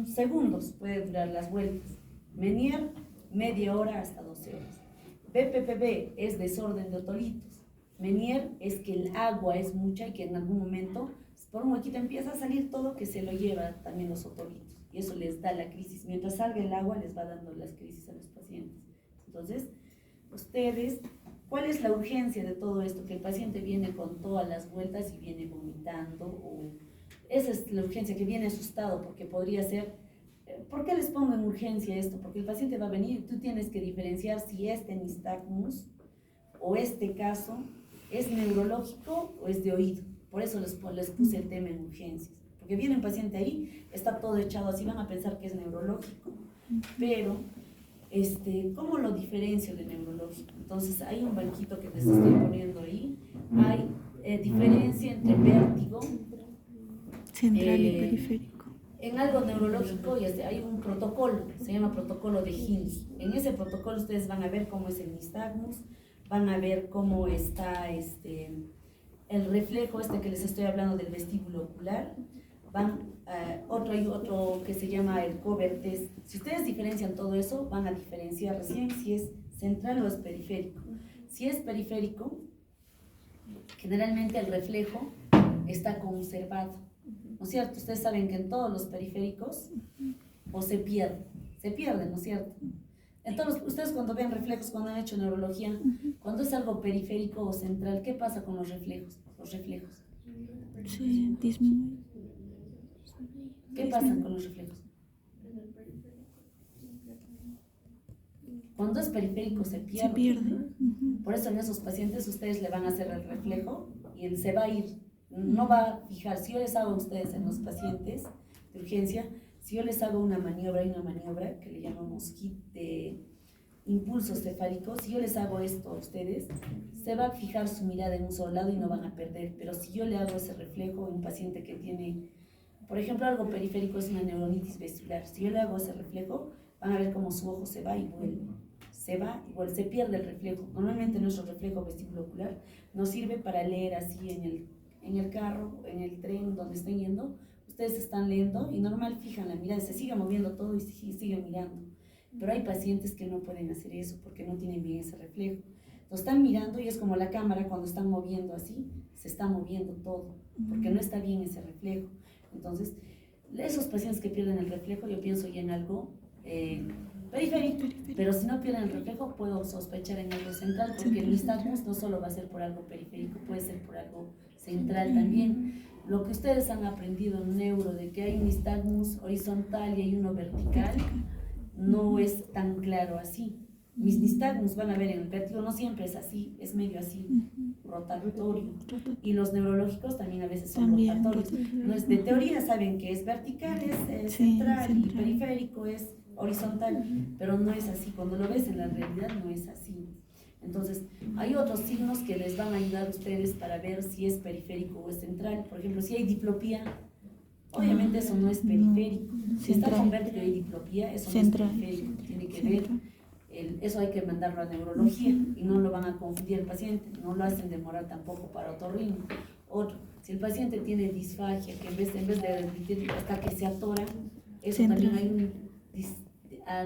segundos, puede durar las vueltas. Meniere, media hora hasta 12 horas. BPPV es desorden de otolitos. Meniere es que el agua es mucha y que en algún momento, por un huequito empieza a salir todo, que se lo lleva también los otolitos. Y eso les da la crisis. Mientras salga el agua, les va dando las crisis a los pacientes. Entonces, ustedes, ¿cuál es la urgencia de todo esto? Que el paciente viene con todas las vueltas y viene vomitando, o esa es la urgencia, que viene asustado, porque podría ser, ¿por qué les pongo en urgencia esto? Porque el paciente va a venir y tú tienes que diferenciar si este nistagmus o este caso es neurológico o es de oído. Por eso les puse el tema en urgencias, porque viene un paciente ahí, está todo echado así, van a pensar que es neurológico, pero ¿cómo lo diferencio de neurológico? Entonces hay un banquito que les estoy poniendo ahí, hay diferencia entre vértigo central y periférico. En algo neurológico hay un protocolo, se llama protocolo de Hims. En ese protocolo ustedes van a ver cómo es el nistagmus, van a ver cómo está el reflejo que les estoy hablando del vestíbulo ocular. Hay otro que se llama el cover test. Si ustedes diferencian todo eso, van a diferenciar recién si es central o es periférico. Si es periférico, generalmente el reflejo está conservado, ¿no es cierto? Ustedes saben que en todos los periféricos o se pierden, ¿no es cierto? Entonces, ustedes cuando ven reflejos, cuando han hecho neurología, cuando es algo periférico o central, ¿qué pasa con los reflejos? Sí, disminuye. ¿Qué pasa con los reflejos? Cuando es periférico se pierde. Se pierde. Por eso en esos pacientes ustedes le van a hacer el reflejo y él se va a ir. No va a fijar. Si yo les hago a ustedes en los pacientes de urgencia, si yo les hago una maniobra que le llamamos HIT de impulso cefálico, si yo les hago esto a ustedes, se va a fijar su mirada en un solo lado y no van a perder. Pero si yo le hago ese reflejo a un paciente que tiene, por ejemplo, algo periférico, es una neuronitis vestibular, si yo le hago ese reflejo, van a ver cómo su ojo se va y vuelve. Se va y vuelve, se pierde el reflejo. Normalmente nuestro reflejo vestibulocular nos sirve para leer así en el carro, en el tren, donde estén yendo. Ustedes están leyendo y normal fijan la mirada, se sigue moviendo todo y siguen mirando. Pero hay pacientes que no pueden hacer eso porque no tienen bien ese reflejo. Entonces están mirando y es como la cámara cuando están moviendo así, se está moviendo todo, porque no está bien ese reflejo. Entonces, esos pacientes que pierden el reflejo, yo pienso ya en algo periférico, pero si no pierden el reflejo, puedo sospechar en algo central, porque el nistagmus no solo va a ser por algo periférico, puede ser por algo central también. Lo que ustedes han aprendido en neuro, de que hay un nistagmus horizontal y hay uno vertical, no es tan claro así. Mis nistagmus van a ver en el vértigo, no siempre es así, es medio así, rotatorio. Y los neurológicos también a veces son rotatorios. No es, de teoría saben que es vertical, es central, y periférico es horizontal, pero no es así. Cuando lo ves en la realidad no es así. Entonces, hay otros signos que les van a ayudar a ustedes para ver si es periférico o es central. Por ejemplo, si hay diplopía, obviamente eso no es periférico. Si está con vértigo y diplopía, eso no es periférico. que ver, eso hay que mandarlo a neurología y no lo van a confundir al paciente, no lo hacen demorar tampoco para otorrino. Otro, si el paciente tiene disfagia, que en vez de repetir hasta que se atora, eso Central. también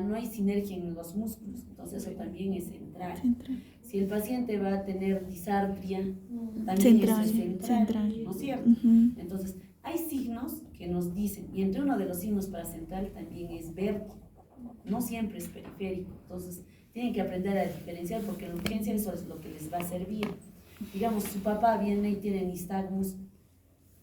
no hay sinergia en los músculos, entonces eso también es central. Si el paciente va a tener disartria, también Central, eso es central, ¿no es cierto? Entonces, hay signos que nos dicen, y entre uno de los signos para central también es vértigo, no siempre es periférico. Entonces, tienen que aprender a diferenciar porque en urgencia eso es lo que les va a servir. Digamos, su papá viene y tiene nistagmus,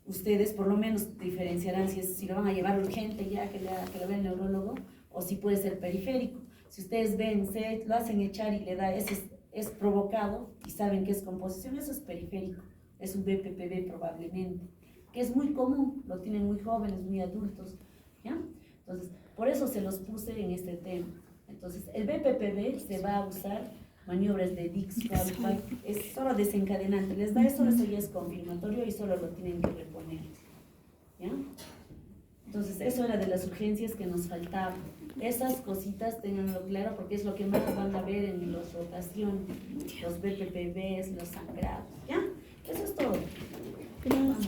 ustedes por lo menos diferenciarán si lo van a llevar urgente ya que lo vea el neurólogo o si puede ser periférico. Si ustedes ven, lo hacen echar y le da, ese es provocado y saben que es composición, eso es periférico, es un BPPV probablemente, que es muy común, lo tienen muy jóvenes, muy adultos, ¿ya? Entonces, por eso se los puse en este tema. Entonces, el BPPV se va a usar maniobras de Dix-Qualify, es solo desencadenante, les da eso ya es confirmatorio y solo lo tienen que reponer, ¿ya? Entonces, eso era de las urgencias que nos faltaban. Esas cositas tenganlo claro porque es lo que más van a ver en las rotaciones, los BPPVs, los sangrados, ¿ya? Eso es todo. Gracias.